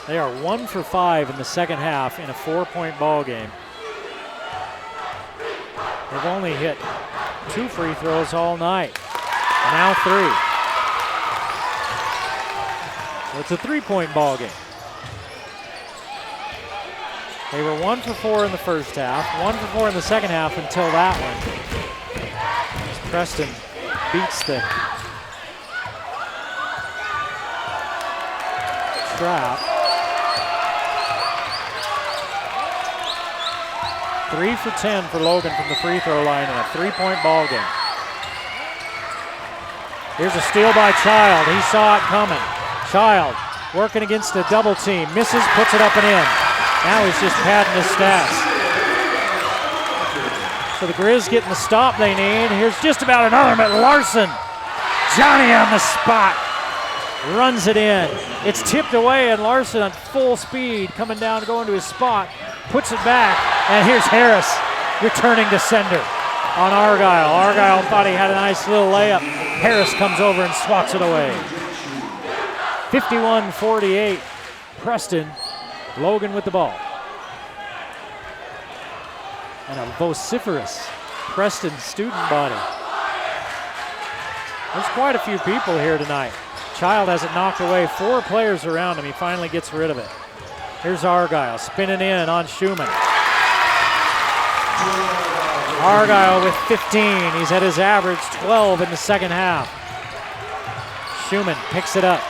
Speaker 1: They are 1 for 5 in the second half in a 4-point ball game. They've only hit 2 free throws all night. And now 3. So it's a 3-point ball game. They were 1 for 4 in the first half, 1 for 4 in the second half until that one. As Preston beats the trap. 3 for 10 for Logan from the free throw line in a 3-point ball game. Here's a steal by Child. He saw it coming. Child working against a double team. Misses, puts it up and in. Now he's just padding his stats. So the Grizz getting the stop they need. Here's just about another, but Larson. Johnny on the spot. Runs it in. It's tipped away, and Larson on full speed coming down, going to his spot. Puts it back, and here's Harris returning to sender on Argyle. Argyle thought he had a nice little layup. Harris comes over and swats it away. 51-48. Preston. Logan with the ball. And a vociferous Preston student body. There's quite a few people here tonight. Child has it knocked away. 4 players around him. He finally gets rid of it. Here's Argyle spinning in on Schumann. Argyle with 15. He's at his average 12 in the second half. Schumann picks it up.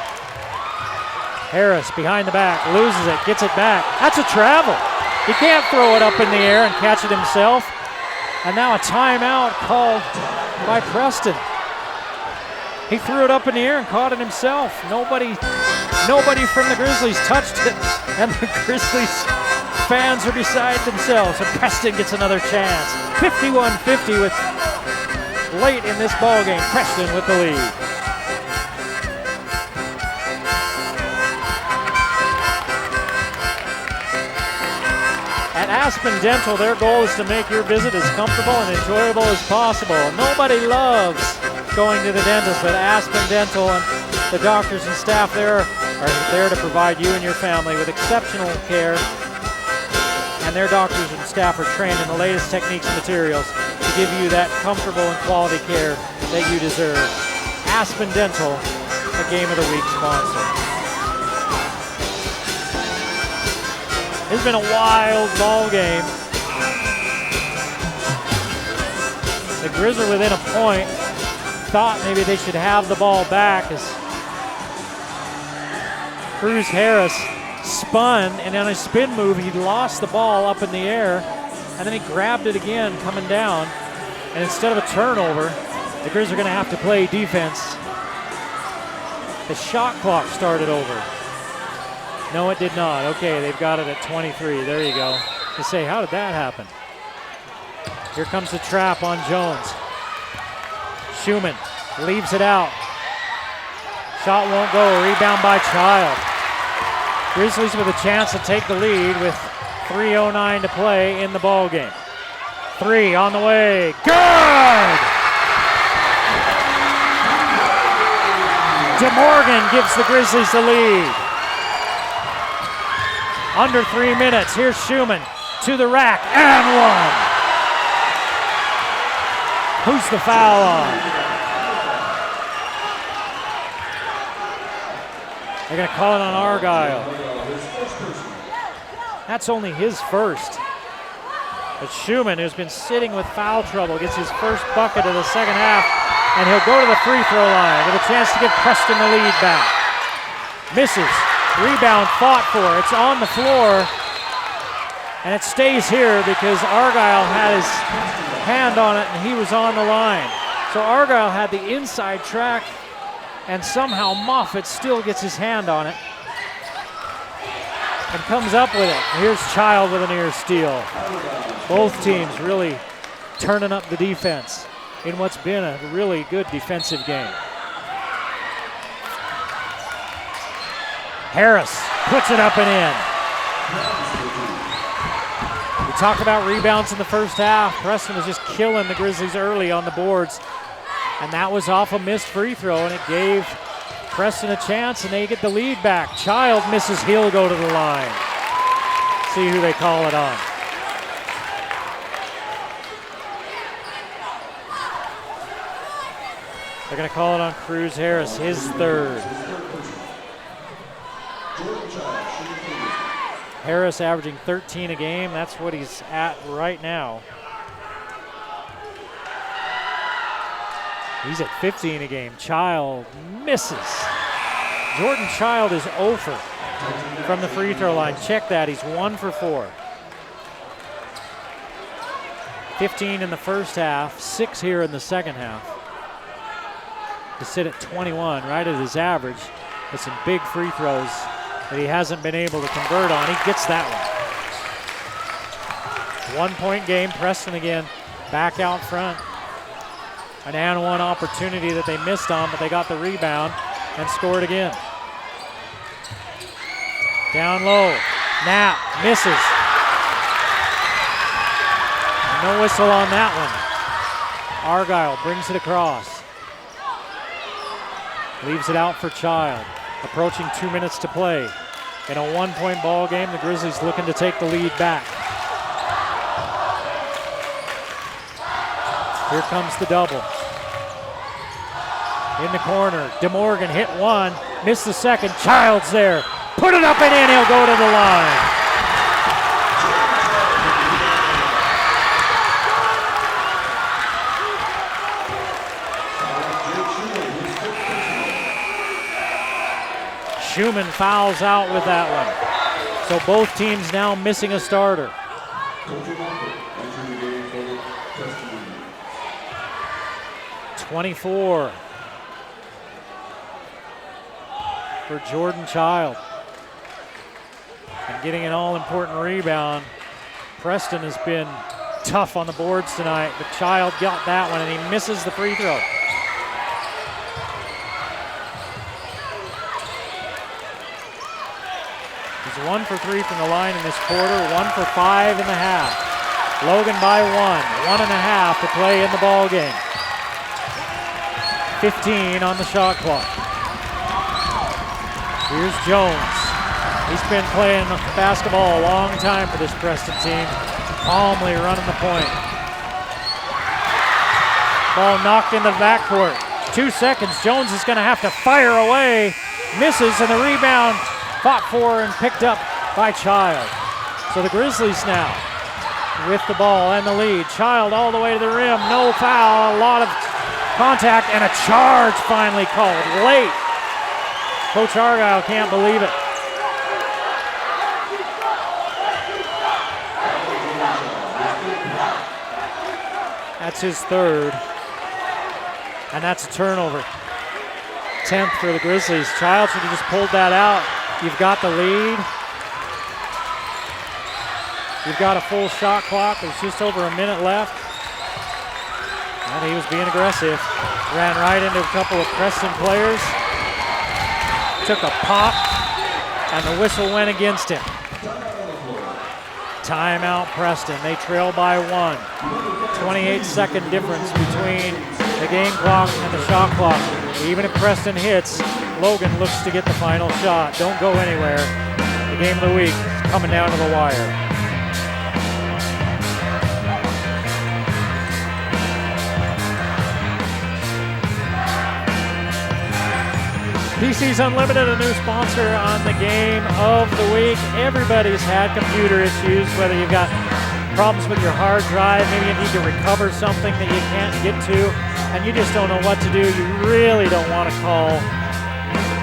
Speaker 1: Harris behind the back, loses it, gets it back. That's a travel. He can't throw it up in the air and catch it himself. And now a timeout called by Preston. He threw it up in the air and caught it himself. Nobody from the Grizzlies touched it, and the Grizzlies fans are beside themselves. And Preston gets another chance. 51-50 with late in this ball game. Preston with the lead. At Aspen Dental, their goal is to make your visit as comfortable and enjoyable as possible. Nobody loves going to the dentist, but Aspen Dental and the doctors and staff there are there to provide you and your family with exceptional care. And their doctors and staff are trained in the latest techniques and materials to give you that comfortable and quality care that you deserve. Aspen Dental, a Game of the Week sponsor. It's been a wild ball game. The Grizz are within a point. Thought maybe they should have the ball back as Cruz Harris spun, and on a spin move, he lost the ball up in the air, and then he grabbed it again coming down, and instead of a turnover, the Grizz are going to have to play defense. The shot clock started over. No, it did not. Okay, they've got it at 23. There you go. To say, how did that happen? Here comes the trap on Jones. Schumann leaves it out. Shot won't go. Rebound by Child. Grizzlies with a chance to take the lead with 3:09 to play in the ball game. 3 on the way. Good! DeMorgan gives the Grizzlies the lead. Under 3 minutes. Here's Schumann to the rack and one. Who's the foul on? They're going to call it on Argyle. That's only his first. But Schumann, who's been sitting with foul trouble, gets his first bucket of the second half, and he'll go to the free throw line with a chance to give Preston the lead back. Misses. Rebound fought for. It's on the floor, and it stays here because Argyle had his hand on it and he was on the line. So Argyle had the inside track, and somehow Moffitt still gets his hand on it and comes up with it. Here's Child with a near steal. Both teams really turning up the defense in what's been a really good defensive game. Harris puts it up and in. We talked about rebounds in the first half. Preston was just killing the Grizzlies early on the boards, and that was off a missed free throw, and it gave Preston a chance, and they get the lead back. Child misses, he'll go to the line. See who they call it on. They're going to call it on Cruz Harris, his third. Harris averaging 13 a game. That's what he's at right now. He's at 15 a game. Child misses. Jordan Child is 0 for from the free throw line. Check that. He's 1 for 4. 15 in the first half, 6 here in the second half. To sit at 21, right at his average, with some big free throws that he hasn't been able to convert on. He gets that one. 1 point game, Preston again back out front. An and one opportunity that they missed on, but they got the rebound and scored again. Down low, Knapp misses. No whistle on that one. Argyle brings it across. Leaves it out for Child. Approaching 2 minutes to play. In a 1 point ball game, the Grizzlies looking to take the lead back. Here comes the double. In the corner, DeMorgan hit one, missed the second. Child's there. Put it up and in, he'll go to the line. Schumann fouls out with that one. So both teams now missing a starter. 24 for Jordan Child. And getting an all-important rebound. Preston has been tough on the boards tonight, but Child got that one and he misses the free throw. He's 1 for 3 from the line in this quarter, 1 for 5 in the half. Logan by 1.5 to play in the ball game. 15 on the shot clock. Here's Jones. He's been playing basketball a long time for this Preston team. Calmly running the point. Ball knocked in the backcourt. 2 seconds. Jones is going to have to fire away. Misses, and the rebound fought for and picked up by Child. So the Grizzlies now with the ball and the lead. Child all the way to the rim. No foul. A lot of contact and a charge finally called late. Coach Argyle can't believe it. That's his third. And that's a turnover. 10th for the Grizzlies. Child should have just pulled that out. You've got the lead. You've got a full shot clock. There's just over a minute left. And he was being aggressive. Ran right into a couple of Preston players. Took a pop, and the whistle went against him. Timeout Preston. They trail by 1. 28-second difference between the game clock and the shot clock. Even if Preston hits, Logan looks to get the final shot. Don't go anywhere. The game of the week is coming down to the wire. PC's Unlimited, a new sponsor on the game of the week. Everybody's had computer issues, whether you've got problems with your hard drive, maybe you need to recover something that you can't get to, and you just don't know what to do. You really don't want to call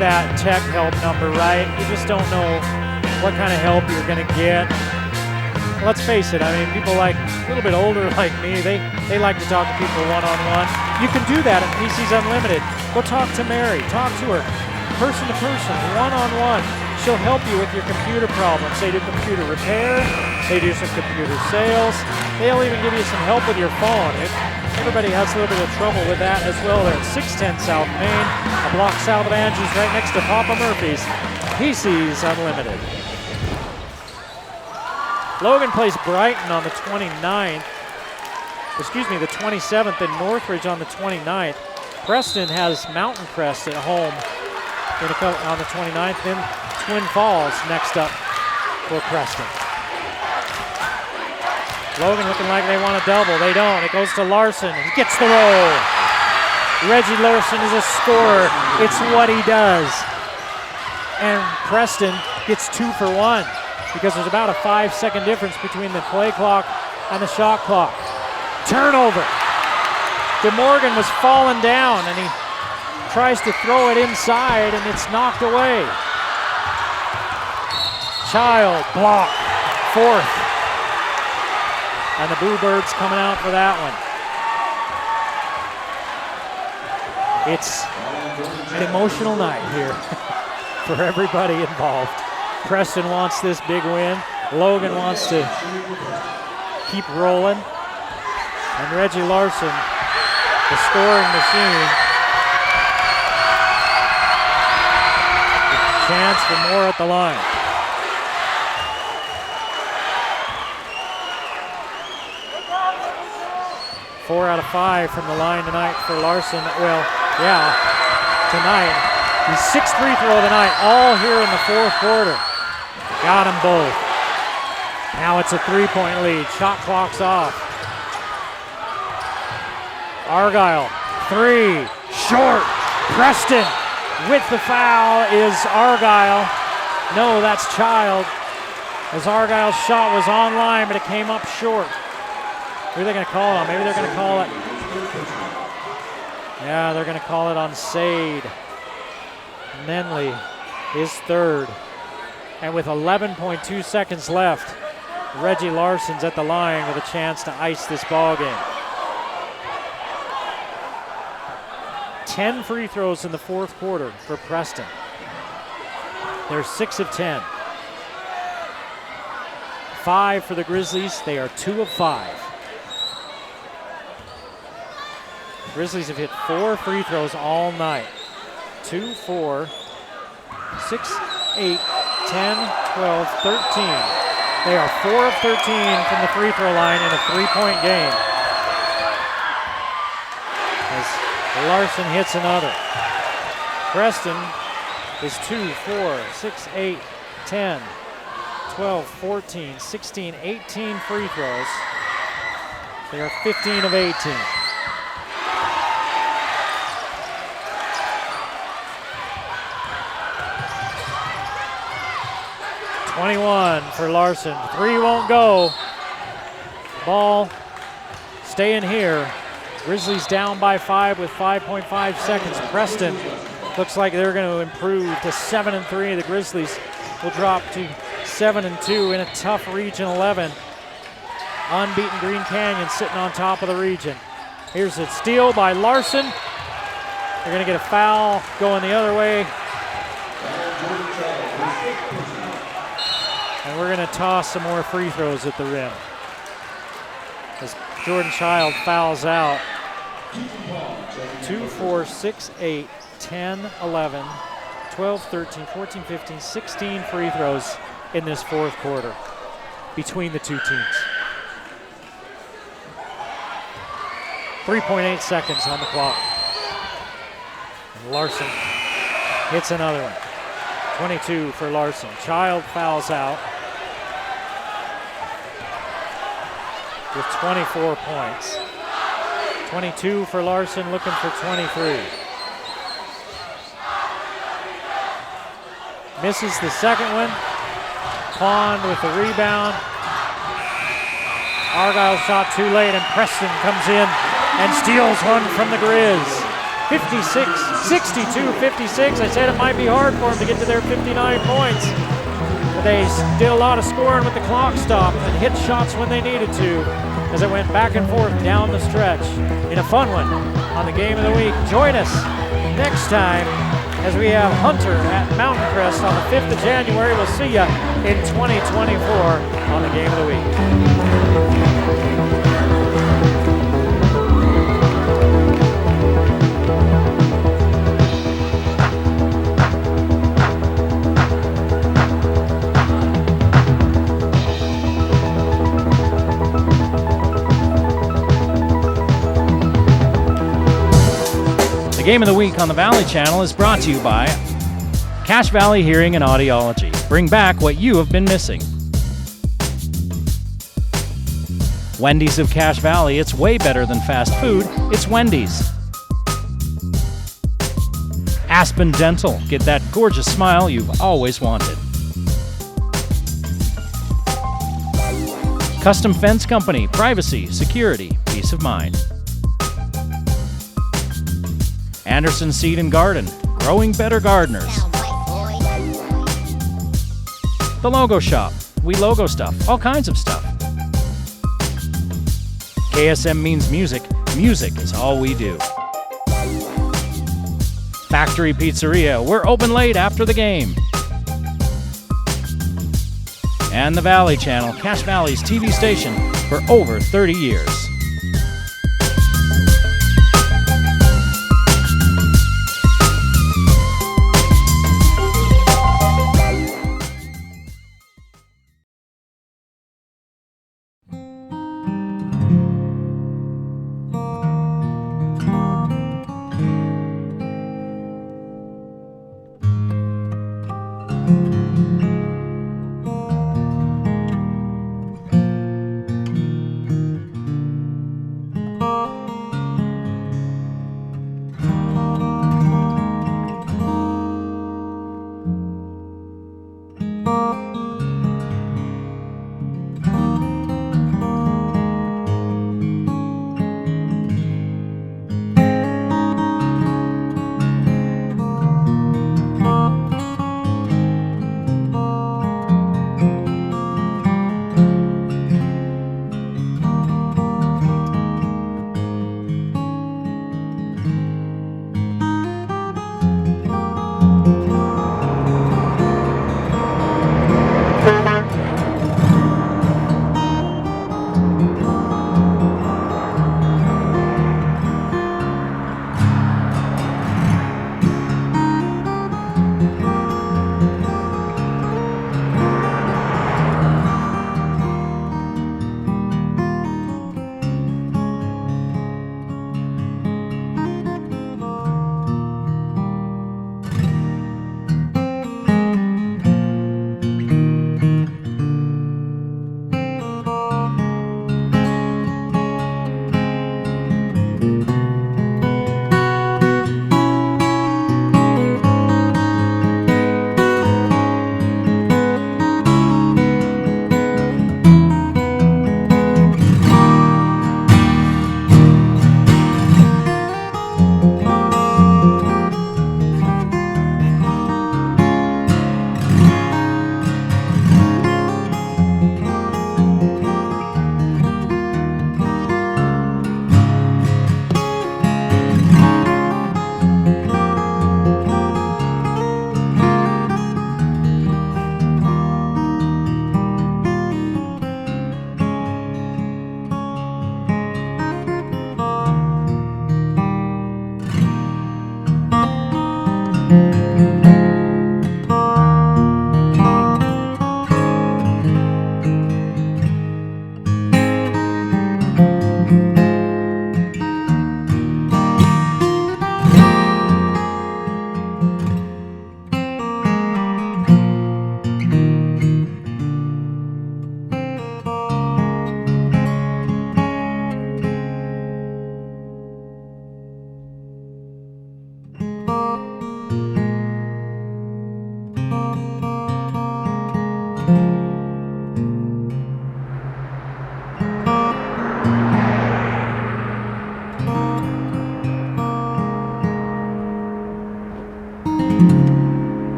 Speaker 1: that tech help number, right? You just don't know what kind of help you're going to get. Let's face it, I mean, people like a little bit older like me, they like to talk to people one-on-one. You can do that at PC's Unlimited. Go talk to Mary, talk to her, person to person, one-on-one. She'll help you with your computer problems. They do computer repair, they do some computer sales, they'll even give you some help with your phone. Everybody has a little bit of trouble with that as well. They're at 610 South Main, a block south of Andrews, right next to Papa Murphy's. PC's Unlimited. Logan plays Brighton on the 29th. The 27th, and Northridge on the 29th. Preston has Mountain Crest at home on the 29th, then Twin Falls next up for Preston. Logan looking like they want a double. They don't. It goes to Larson. He gets the roll. Reggie Larson is a scorer. It's what he does. And Preston gets 2 for 1 because there's about a 5-second difference between the play clock and the shot clock. Turnover. DeMorgan was falling down, and he tries to throw it inside, and it's knocked away. Child block, 4th. And the Boo Birds coming out for that one. It's an emotional night here for everybody involved. Preston wants this big win. Logan wants to keep rolling. And Reggie Larson, the scoring machine. Chance for more at the line. Four out of 5 from the line tonight for Larson. Well, yeah, tonight. His 6th free throw of the night, all here in the 4th quarter. Got them both. Now it's a 3-point lead. Shot clock's off. Argyle, 3, short. Preston with the foul is Argyle. No, that's Child. As Argyle's shot was online, but it came up short. Who are they going to call it on? Maybe they're going to call it. Yeah, they're going to call it on Sade. Nenley, his 3rd. And with 11.2 seconds left, Reggie Larson's at the line with a chance to ice this ball game. 10 free throws in the 4th quarter for Preston. They're 6 of 10. 5 for the Grizzlies. They are 2 of 5. Grizzlies have hit 4 free throws all night. 2, 4, 6, 8, 10, 12, 13. They are 4 of 13 from the free throw line in a 3-point game. As Larson hits another. Preston is 2, 4, 6, 8, 10, 12, 14, 16, 18 free throws. They are 15 of 18. .21 for Larson. 3 won't go. Ball staying here. Grizzlies down by 5 with 5.5 seconds. Preston looks like they're going to improve to 7-3. The Grizzlies will drop to 7-2 in a tough Region 11. Unbeaten Green Canyon sitting on top of the region. Here's a steal by Larson. They're going to get a foul going the other way. And we're going to toss some more free throws at the rim. As Jordan Child fouls out. 2, 4, 6, 8, 10, 11, 12, 13, 14, 15, 16 free throws in this 4th quarter between the two teams. 3.8 seconds on the clock. And Larson hits another one. 22 for Larson. Child fouls out with 24 points. 22 for Larson, looking for 23. Misses the second one. Pond with the rebound. Argyle shot too late, and Preston comes in and steals one from the Grizz. 62-56. I said it might be hard for them to get to their 59 points. But they did a lot of scoring with the clock stopped and hit shots when they needed to as it went back and forth down the stretch in a fun one on the Game of the Week. Join us next time as we have Hunter at Mountain Crest on the 5th of January. We'll see you in 2024 on the Game of the Week. The Game of the Week on the Valley Channel is brought to you by Cache Valley Hearing and Audiology. Bring back what you have been missing. Wendy's of Cache Valley. It's way better than fast food. It's Wendy's. Aspen Dental. Get that gorgeous smile you've always wanted. Custom Fence Company. Privacy, security, peace of mind. Anderson Seed and Garden, growing better gardeners. The Logo Shop, we logo stuff, all kinds of stuff. KSM means music. Music is all we do. Factory Pizzeria. We're open late after the game. And the Valley Channel, Cache Valley's TV station for over 30 years.